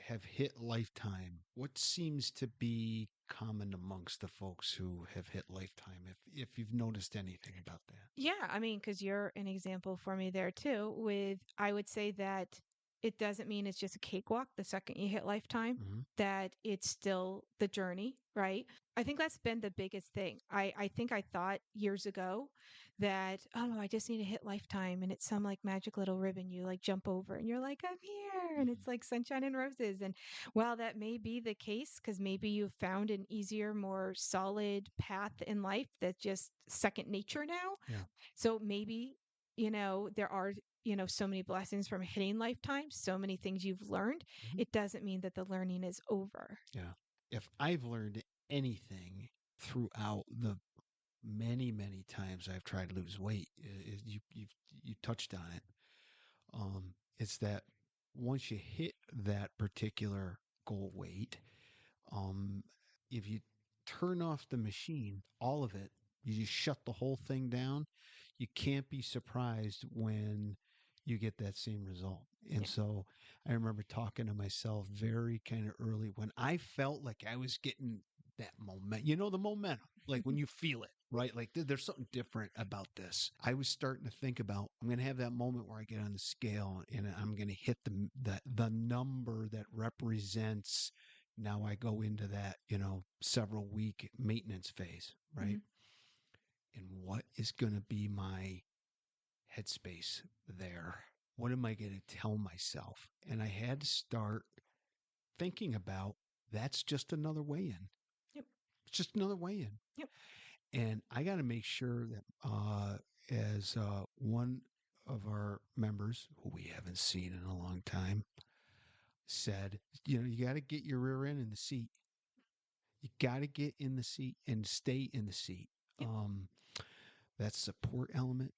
Speaker 1: have hit lifetime, what seems to be common amongst the folks who have hit lifetime, if you've noticed anything about that?
Speaker 2: Yeah, I mean, because you're an example for me there too. I would say that it doesn't mean it's just a cakewalk the second you hit lifetime,
Speaker 1: Hmm.
Speaker 2: that it's still the journey, right? I think that's been the biggest thing. I think I thought years ago that, oh, I just need to hit lifetime and it's some like magic little ribbon you like jump over and you're like, I'm here. And
Speaker 1: Hmm.
Speaker 2: it's like sunshine and roses. And while that may be the case, because maybe you've found an easier, more solid path in life that's just second nature now,
Speaker 1: Yeah.
Speaker 2: so maybe, there are, so many blessings from hitting lifetimes, so many things you've learned.
Speaker 1: Hmm.
Speaker 2: It doesn't mean that the learning is over.
Speaker 1: Yeah. If I've learned anything throughout the many, many times I've tried to lose weight, you touched on it. It's that once you hit that particular goal weight, um, if you turn off the machine, all of it, you just shut the whole thing down, you can't be surprised when you get that same result. And
Speaker 2: Yeah.
Speaker 1: so I remember talking to myself very kind of early when I felt like I was getting that moment, the momentum, like when you feel it, right? Like there's something different about this. I was starting to think about, I'm going to have that moment where I get on the scale and I'm going to hit the number that represents, now I go into that, several week maintenance phase, right?
Speaker 2: Mhm.
Speaker 1: And what is going to be my headspace there? What am I going to tell myself? And I had to start thinking about, that's just another way in.
Speaker 2: Yep.
Speaker 1: It's just another way in.
Speaker 2: Yep.
Speaker 1: And I got to make sure that, as one of our members, who we haven't seen in a long time, said, you got to get your rear end in the seat. You got to get in the seat and stay in the seat.
Speaker 2: Yep.
Speaker 1: That support element.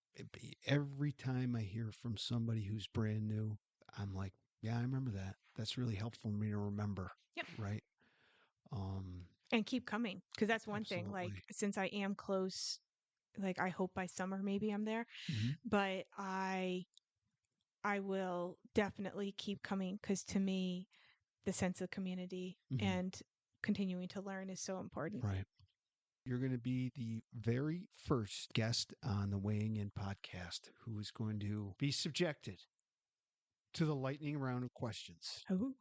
Speaker 1: Every time I hear from somebody who's brand new, I'm like, yeah, I remember that. That's really helpful for me to remember.
Speaker 2: Yep.
Speaker 1: Right. Um,
Speaker 2: And keep coming. Because that's one thing. Like,
Speaker 1: Absolutely.
Speaker 2: since I am close, like, I hope by summer maybe I'm there,
Speaker 1: Hmm.
Speaker 2: but I will definitely keep coming because to me, the sense of community
Speaker 1: Hmm.
Speaker 2: and continuing to learn is so important.
Speaker 1: Right. You're going to be the very first guest on the Weighing In podcast who is going to be subjected to the lightning round of questions.
Speaker 2: Oh,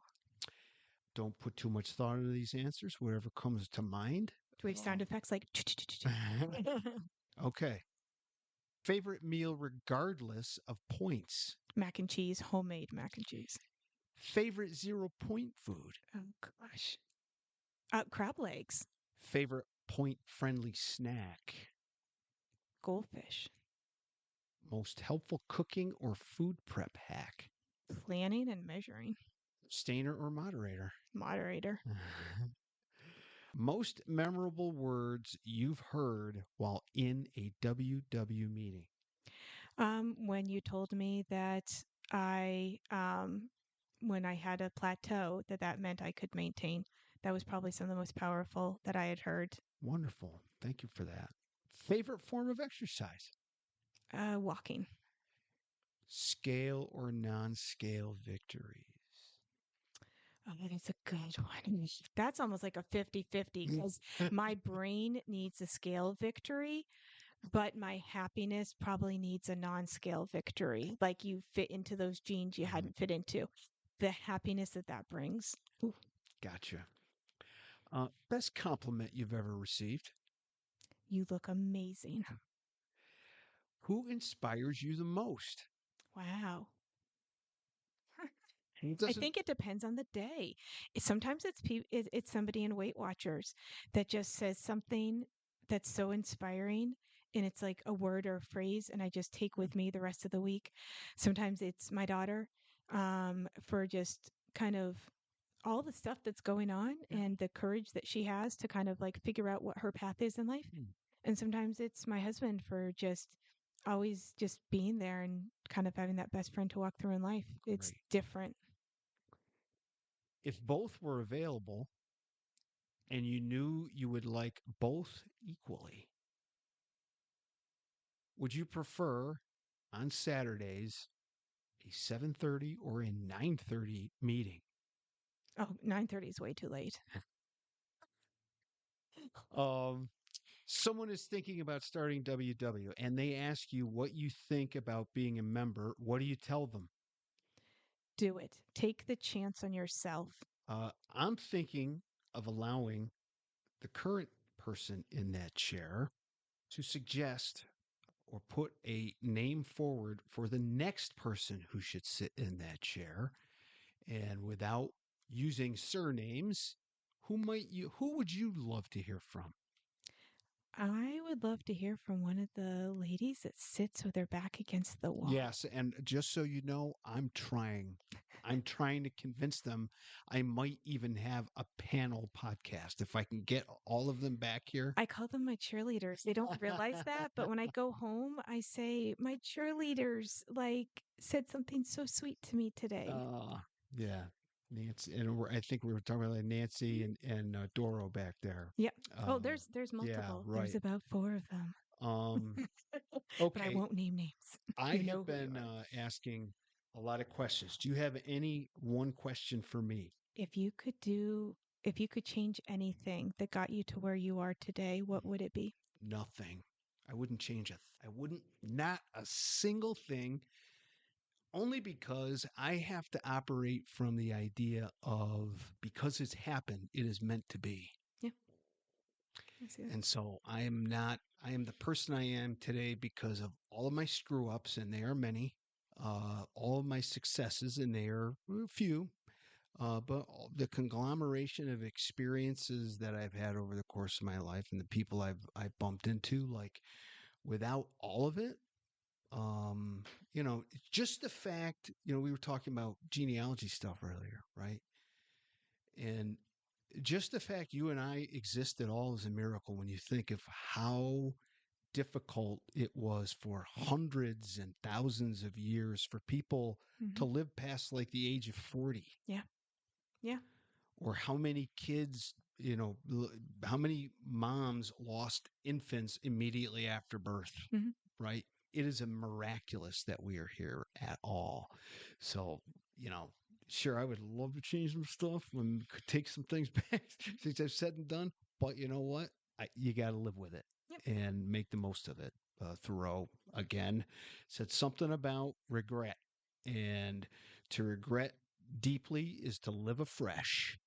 Speaker 1: Don't put too much thought into these answers, whatever comes to mind.
Speaker 2: do we have sound effects like
Speaker 1: Okay. Favorite meal regardless of points.
Speaker 2: mac and cheese, homemade mac and cheese?
Speaker 1: Favorite 0 point food.
Speaker 2: Oh gosh. Crab legs,
Speaker 1: Favorite point friendly snack.
Speaker 2: goldfish,
Speaker 1: Most helpful cooking or food prep hack.
Speaker 2: planning and measuring,
Speaker 1: Stainer or moderator.
Speaker 2: moderator.
Speaker 1: Most memorable words you've heard while in a WW meeting.
Speaker 2: When you told me that when I had a plateau, that meant I could maintain. That was probably some of the most powerful that I had heard.
Speaker 1: Wonderful. Thank you for that. Favorite form of exercise.
Speaker 2: Walking.
Speaker 1: Scale or non scale victories.
Speaker 2: Oh, that is a good one. That's almost like a 50-50 because my brain needs a scale victory, but my happiness probably needs a non-scale victory. Like you fit into those jeans you hadn't fit into. The happiness that brings. Ooh,
Speaker 1: Gotcha. Best compliment you've ever received.
Speaker 2: you look amazing.
Speaker 1: Who inspires you the most?
Speaker 2: Wow.
Speaker 1: It
Speaker 2: I
Speaker 1: doesn't.
Speaker 2: think it depends on the day. Sometimes it's somebody in Weight Watchers that just says something that's so inspiring, and it's like a word or a phrase, and I just take with me the rest of the week. Sometimes it's my daughter, for just kind of all the stuff that's going on
Speaker 1: Yeah.
Speaker 2: and the courage that she has to kind of like figure out what her path is in life.
Speaker 1: Hmm.
Speaker 2: And sometimes it's my husband for just always just being there and kind of having that best friend to walk through in life. It's
Speaker 1: Great.
Speaker 2: different.
Speaker 1: If both were available and you knew you would like both equally, would you prefer on Saturdays a 7:30 or a 9:30 meeting?
Speaker 2: Oh, 9:30 is way too late.
Speaker 1: Um, someone is thinking about starting WW and they ask you what you think about being a member. What do you tell them?
Speaker 2: Do it. Take the chance on yourself.
Speaker 1: I'm thinking of allowing the current person in that chair to suggest or put a name forward for the next person who should sit in that chair. And without using surnames, who would you love to hear from?
Speaker 2: I would love to hear from one of the ladies that sits with her back against the wall.
Speaker 1: Yes, and just so you know, I'm trying. I'm trying to convince them. I might even have a panel podcast if I can get all of them back here.
Speaker 2: I call them my cheerleaders. They don't realize that, but when I go home, I say, my cheerleaders like said something so sweet to me today.
Speaker 1: Uh, yeah, Nancy, and I think we were talking about like Nancy and Doro back there.
Speaker 2: Yep. Oh,
Speaker 1: Uh,
Speaker 2: there's
Speaker 1: yeah,
Speaker 2: multiple. There's
Speaker 1: right.
Speaker 2: about 4 of them.
Speaker 1: Um,
Speaker 2: But I
Speaker 1: okay,
Speaker 2: won't name names.
Speaker 1: I
Speaker 2: You know
Speaker 1: have
Speaker 2: who you
Speaker 1: been
Speaker 2: are.
Speaker 1: asking a lot of questions. Do you have any one question for me?
Speaker 2: If you could do if you could change anything that got you to where you are today, what would it be?
Speaker 1: Nothing. I wouldn't change it. I wouldn't, not a single thing, only because I have to operate from the idea of because it's happened, it is meant to be.
Speaker 2: Yeah. I see that.
Speaker 1: And so I am not, I am the person I am today because of all of my screw ups, and they are many, all of my successes, and they are few, but the conglomeration of experiences that I've had over the course of my life and the people I've bumped into, like without all of it, um, just the fact, we were talking about genealogy stuff earlier, right? And just the fact you and I exist at all is a miracle when you think of how difficult it was for hundreds and thousands of years for people
Speaker 2: Hmm.
Speaker 1: to live past like the age of 40,
Speaker 2: Yeah. Yeah.
Speaker 1: or how many kids, how many moms lost infants immediately after birth,
Speaker 2: Hmm.
Speaker 1: right? It is a miraculous that we are here at all. So, sure, I would love to change some stuff and could take some things back, things I've said and done. But you know what? You got to live with it
Speaker 2: Yep.
Speaker 1: and make the most of it. Thoreau, again, said something about regret. And to regret deeply is to live afresh,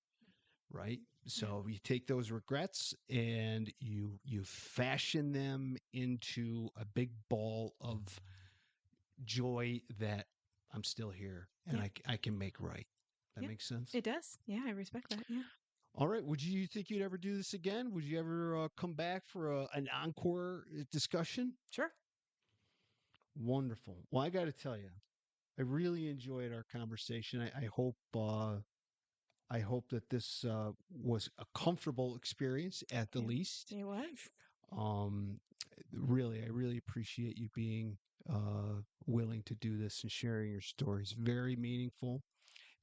Speaker 1: right?
Speaker 2: Yeah.
Speaker 1: So you take those regrets and you fashion them into a big ball of joy that I'm still here and
Speaker 2: Yeah.
Speaker 1: I can make right. That
Speaker 2: Yeah.
Speaker 1: makes sense.
Speaker 2: It does. Yeah, I respect that. Yeah.
Speaker 1: All right. Would you think you'd ever do this again? Would you ever come back for an encore discussion?
Speaker 2: Sure.
Speaker 1: Wonderful. Well, I got to tell you, I really enjoyed our conversation. I hope that this was a comfortable experience at the least.
Speaker 2: It was.
Speaker 1: Um, I really appreciate you being willing to do this and sharing your stories. Very meaningful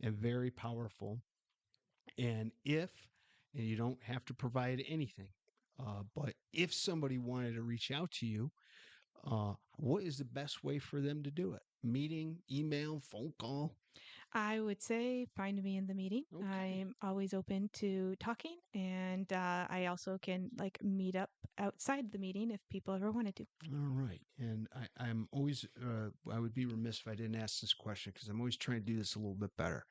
Speaker 1: and very powerful. And and you don't have to provide anything, but if somebody wanted to reach out to you, what is the best way for them to do it? Meeting, email, phone call?
Speaker 2: I would say find me in the meeting.
Speaker 1: Okay.
Speaker 2: I'm always open to talking, and I also can like meet up outside the meeting if people ever wanted to.
Speaker 1: All right. And I'm always, I would be remiss if I didn't ask this question because I'm always trying to do this a little bit better.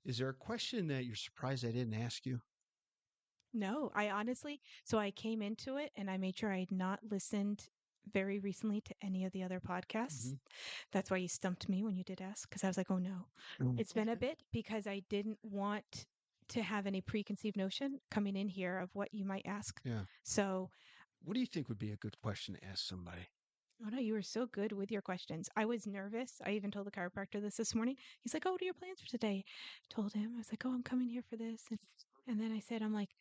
Speaker 1: Is there a question that you're surprised I didn't ask you?
Speaker 2: No, I honestly, so I came into it and I made sure I had not listened very recently to any of the other podcasts.
Speaker 1: Mhm.
Speaker 2: That's why you stumped me when you did ask, because I was like, oh no. It's been a bit because I didn't want to have any preconceived notion coming in here of what you might ask.
Speaker 1: Yeah.
Speaker 2: So,
Speaker 1: What do you think would be a good question to ask somebody?
Speaker 2: oh no, you were so good with your questions. I was nervous. I even told the chiropractor this morning. He's like, "Oh, what are your plans for today?" Told him. I was like, "Oh, I'm coming here for this." And then I said, I'm like,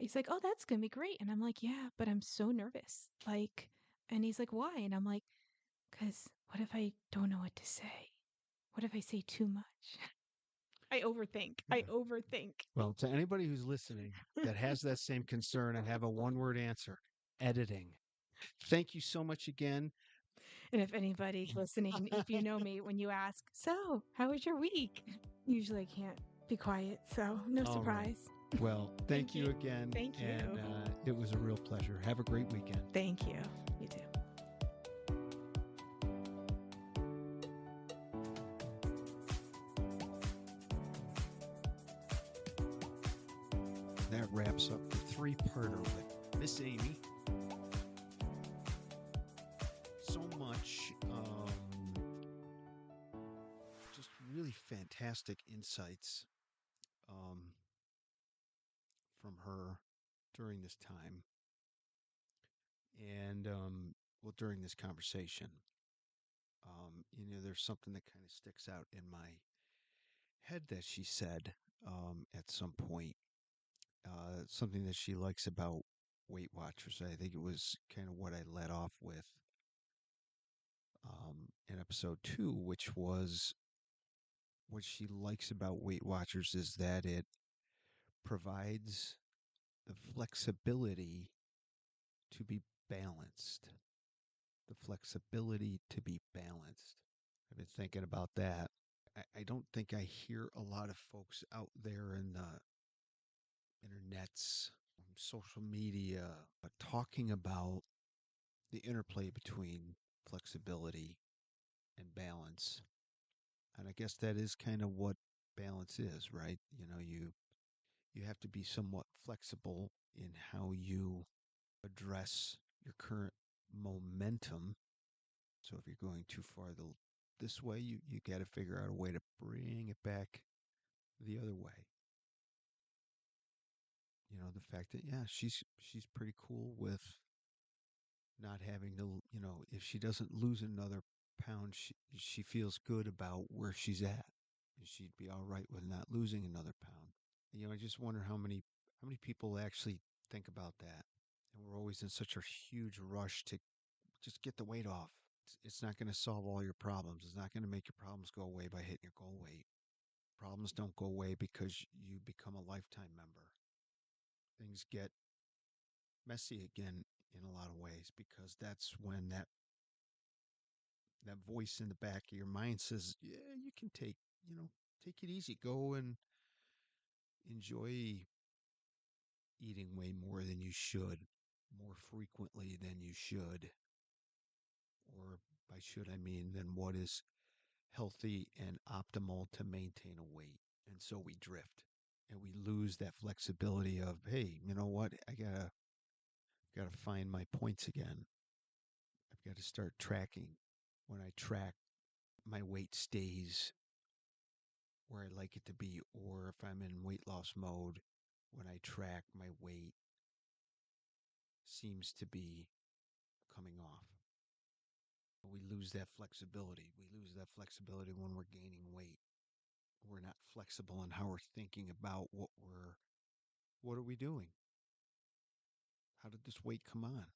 Speaker 2: he's like, "Oh, that's gonna be great." And I'm like, "Yeah, but I'm so nervous." Like, and he's like, "Why?" And I'm like, "Cause what if I don't know what to say? What if I say too much?" I overthink. I overthink.
Speaker 1: Well, to anybody who's listening that has that same concern and have a one-word answer, editing. Thank you so much again.
Speaker 2: And if anybody's listening, if you know me, when you ask, "So, how was your week?" Usually I can't be quiet, so no
Speaker 1: All right.
Speaker 2: surprise.
Speaker 1: Well, thank you again.
Speaker 2: Thank you.
Speaker 1: And it was a real pleasure. Have a great weekend.
Speaker 2: Thank you. You too.
Speaker 1: That wraps up the three-parter with Miss Amy. So much, just really fantastic insights from her during this time. And, well, during this conversation. There's something that kind of sticks out in my head that she said at some point. Something that she likes about Weight Watchers. I think it was kind of what I led off with in episode 2, which was what she likes about Weight Watchers is that it provides the flexibility to be balanced. The flexibility to be balanced. I've been thinking about that. I don't think I hear a lot of folks out there in the internets, social media, but talking about the interplay between flexibility and balance. And I guess that is kind of what balance is, right? You have to be somewhat flexible in how you address your current momentum. So if you're going too far this way, you got to figure out a way to bring it back the other way. The fact that she's pretty cool with not having to, if she doesn't lose another pound, she feels good about where she's at, and she'd be all right with not losing another pound. I just wonder how many people actually think about that, and we're always in such a huge rush to just get the weight off. It's not going to solve all your problems. It's not going to make your problems go away by hitting your goal weight. Problems don't go away because you become a lifetime member. Things get messy again in a lot of ways because that's when that voice in the back of your mind says, "Yeah, you can take it easy. Go and enjoy eating way more than you should, more frequently than you should." Or by should, I mean than what is healthy and optimal to maintain a weight. And so we drift and we lose that flexibility of, hey, you know what? I gotta find my points again. I've got to start tracking. When I track, my weight stays where I like it to be, or if I'm in weight loss mode, when I track, my weight seems to be coming off. We lose that flexibility. We lose that flexibility when we're gaining weight. We're not flexible in how we're thinking about what are we doing? How did this weight come on?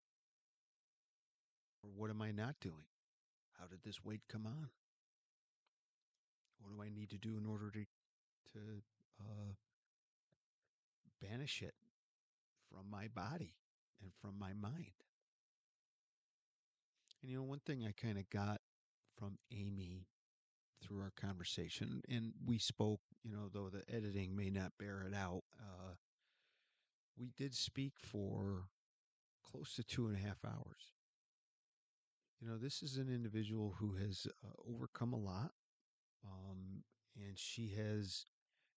Speaker 1: Or what am I not doing? How did this weight come on? What do I need to do in order to banish it from my body and from my mind? And one thing I kind of got from Amy through our conversation, and we spoke, though the editing may not bear it out, we did speak for close to 2.5 hours. This is an individual who has overcome a lot, and she has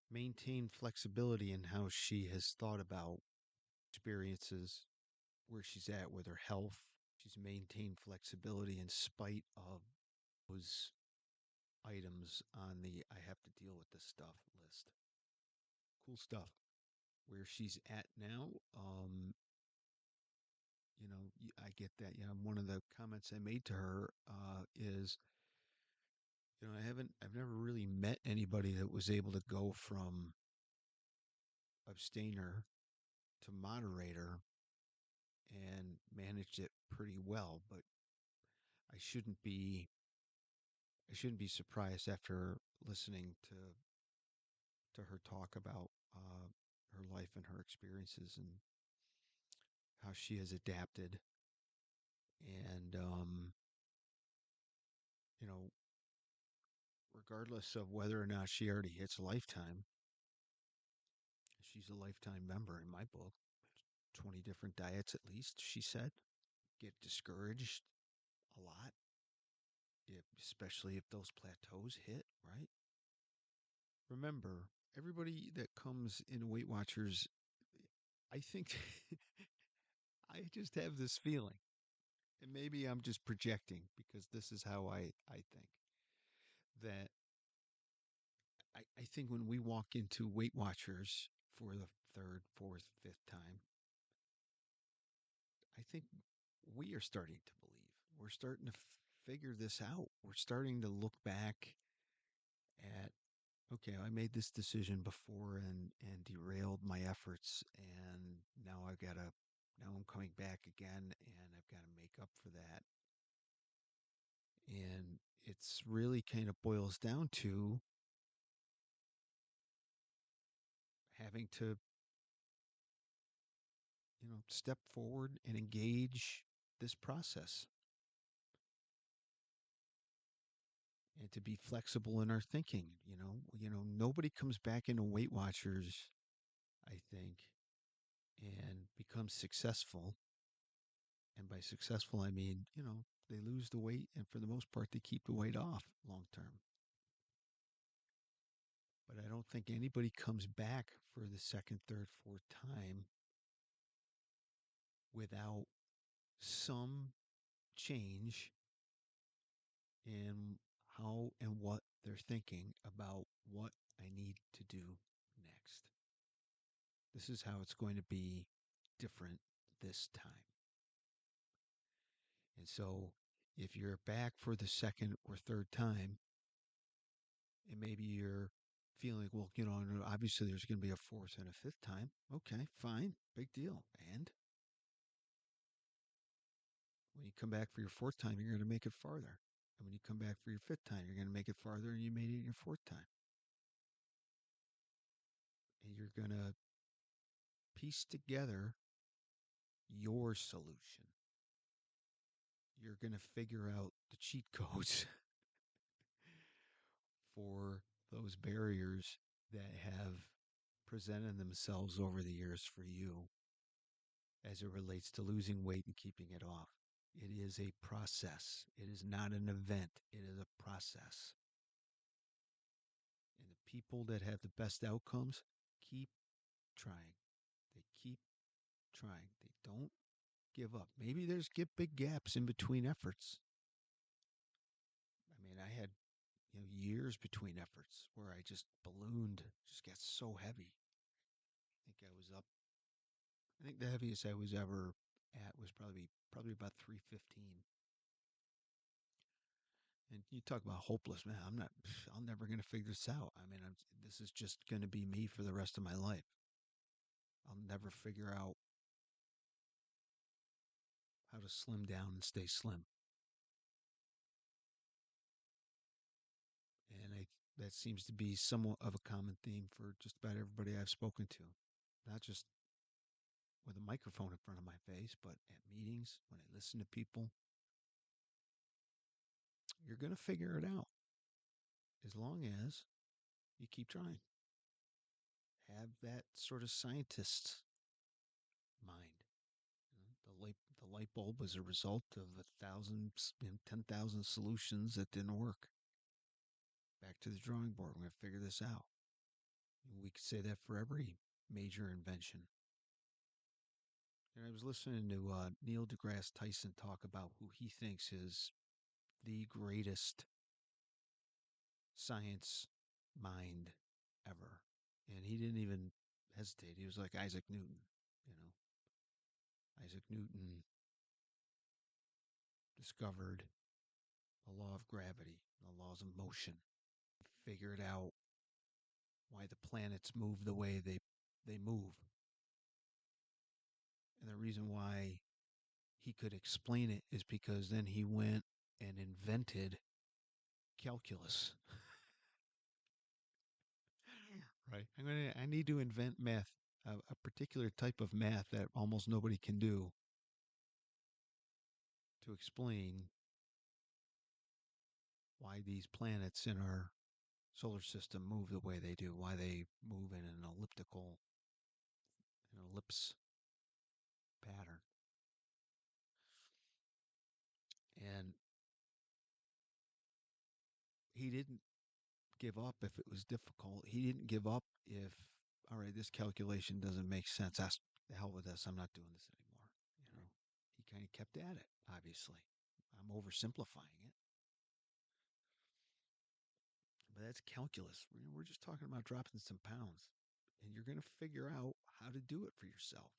Speaker 1: maintained flexibility in how she has thought about experiences, where she's at with her health, she's maintained flexibility in spite of those items on the I have to deal with this stuff list. Cool stuff. Where she's at now, I get that. One of the comments I made to her is, I've never really met anybody that was able to go from abstainer to moderator and managed it pretty well. But I shouldn't be I shouldn't be surprised after listening to her talk about her life and her experiences and how she has adapted. And you know, regardless of whether or not she already hits lifetime, she's a lifetime member in my book. 20 different diets at least, she said. Get discouraged a lot, especially if those plateaus hit, right? Remember, everybody that comes in Weight Watchers, I think I just have this feeling, and maybe I'm just projecting because this is how I think, that I think when we walk into Weight Watchers for the third, fourth, fifth time, I think we are starting to believe. We're starting to figure this out. We're starting to look back at, okay, I made this decision before and derailed my efforts, and now I'm coming back again, and I've got to make up for that. And it's really kind of boils down to having to, step forward and engage this process and to be flexible in our thinking. Nobody comes back into Weight Watchers, I think, and becomes successful. And by successful, I mean, they lose the weight, and for the most part, they keep the weight off long term. But I don't think anybody comes back for the second, third, fourth time without some change in how and what they're thinking about what I need to do next. This is how it's going to be different this time. And so if you're back for the second or third time, and maybe you're feeling, well, obviously there's going to be a fourth and a fifth time. Okay, fine, big deal. And when you come back for your fourth time, you're going to make it farther. And when you come back for your fifth time, you're going to make it farther, and you made it your fourth time. And you're going to piece together your solution. You're going to figure out the cheat codes for those barriers that have presented themselves over the years for you as it relates to losing weight and keeping it off. It is a process. It is not an event. It is a process. And the people that have the best outcomes keep trying. They keep trying. They don't give up. Maybe there's get big gaps in between efforts. I mean, I had years between efforts where I just ballooned, just got so heavy. I think the heaviest I was ever at was probably about 315. And you talk about hopeless, man. I'm never going to figure this out. I mean, this is just going to be me for the rest of my life. I'll never figure out how to slim down and stay slim. And that seems to be somewhat of a common theme for just about everybody I've spoken to. Not just with a microphone in front of my face, but at meetings, when I listen to people. You're going to figure it out as long as you keep trying. Have that sort of scientist's mind. The light bulb was a result of 10,000 solutions that didn't work. Back to the drawing board. We're going to figure this out. We could say that for every major invention. I was listening to Neil deGrasse Tyson talk about who he thinks is the greatest science mind ever. And he didn't even hesitate. He was like Isaac Newton, you know. Isaac Newton discovered the law of gravity, the laws of motion, figured out why the planets move the way they move. And the reason why he could explain it is because then he went and invented calculus. Right. I need to invent math, a particular type of math that almost nobody can do to explain why these planets in our solar system move the way they do, why they move in an ellipse pattern. And he didn't give up if it was difficult. He didn't give up if, all right, this calculation doesn't make sense. That's the hell with this. I'm not doing this anymore. You know, he kind of kept at it, obviously. I'm oversimplifying it. But that's calculus. We're just talking about dropping some pounds. And you're going to figure out how to do it for yourself.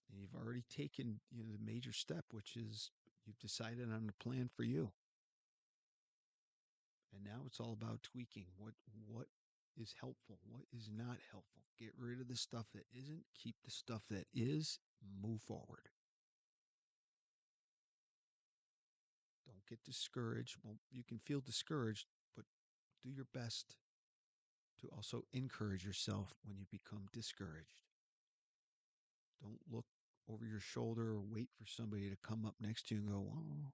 Speaker 1: And you've already taken, the major step, which is you've decided on a plan for you. And now it's all about tweaking what is helpful, what is not helpful. Get rid of the stuff that isn't, keep the stuff that is, move forward. Don't get discouraged. Well, you can feel discouraged, but do your best to also encourage yourself when you become discouraged. Don't look over your shoulder or wait for somebody to come up next to you and go, oh,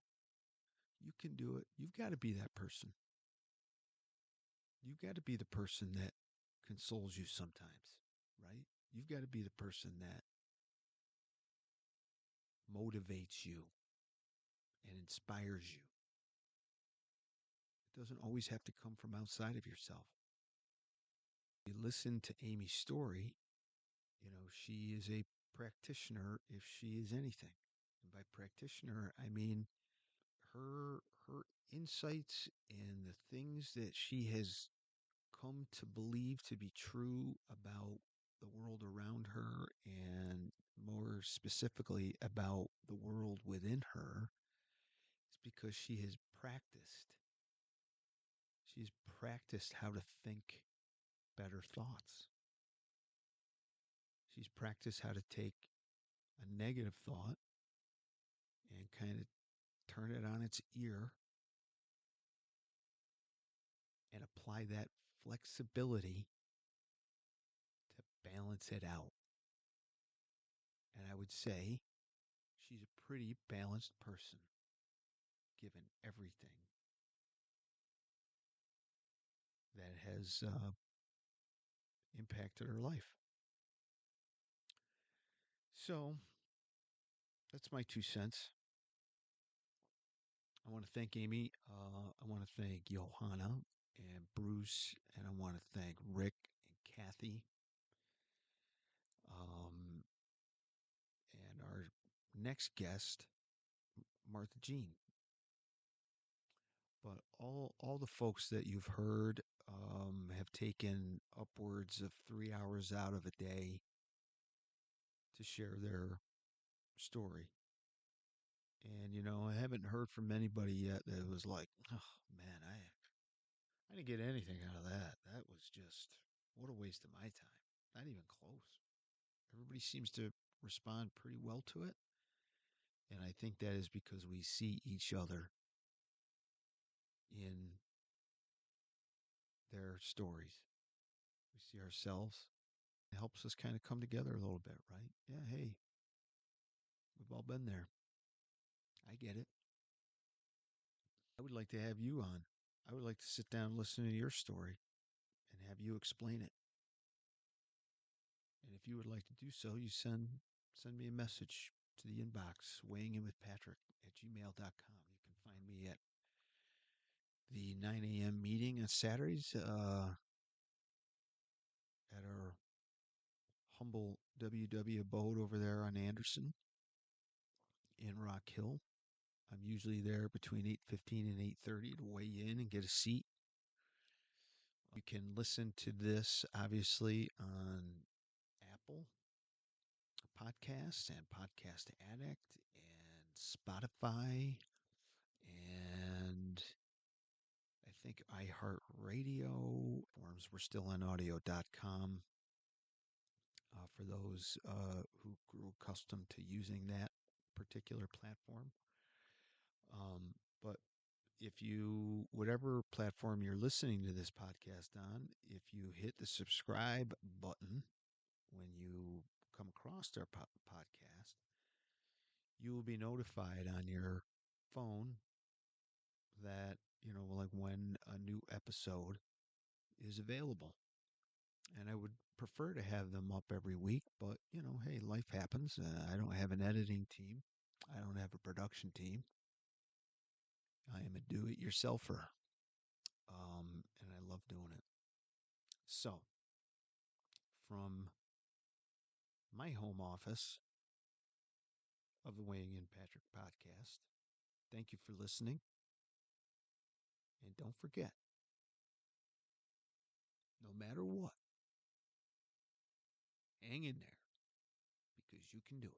Speaker 1: you can do it. You've got to be that person. You've got to be the person that consoles you sometimes, right? You've got to be the person that motivates you and inspires you. It doesn't always have to come from outside of yourself. You listen to Amy's story, she is a practitioner if she is anything. And by practitioner, I mean her insights and the things that she has come to believe to be true about the world around her and more specifically about the world within her is because she has practiced. She's practiced how to think better thoughts. She's practiced how to take a negative thought and kind of turn it on its ear and apply that flexibility to balance it out. And I would say she's a pretty balanced person, given everything that has impacted her life. So that's my 2 cents. I want to thank Amy. I want to thank Johanna and Bruce, and I want to thank Rick and Kathy. And our next guest, Martha Jean. But all the folks that you've heard have taken upwards of 3 hours out of a day to share their story. And I haven't heard from anybody yet that was like, oh man, I didn't get anything out of that. That was just what a waste of my time. Not even close. Everybody seems to respond pretty well to it. And I think that is because we see each other in their stories. We see ourselves. It helps us kind of come together a little bit, right? Yeah, hey, we've all been there. I get it. I would like to have you on. I would like to sit down and listen to your story and have you explain it. And if you would like to do so, you send me a message to the inbox, weighingin.with.patrick@gmail.com. You can find me at the 9 a.m. meeting on Saturdays at our humble WW abode over there on Anderson in Rock Hill. I'm usually there between 8:15 and 8:30 to weigh in and get a seat. You can listen to this obviously on Apple Podcasts and Podcast Addict and Spotify and I think iHeartRadio forms. We're still on audio.com for those who grew accustomed to using that particular platform. But if you, whatever platform you're listening to this podcast on, if you hit the subscribe button when you come across our podcast, you will be notified on your phone that, like when a new episode is available. And I would prefer to have them up every week, but, hey, life happens. I don't have an editing team. I don't have a production team. I am a do-it-yourselfer, and I love doing it. So, from my home office of the Weighing In Patrick podcast, thank you for listening. And don't forget, no matter what, hang in there because you can do it.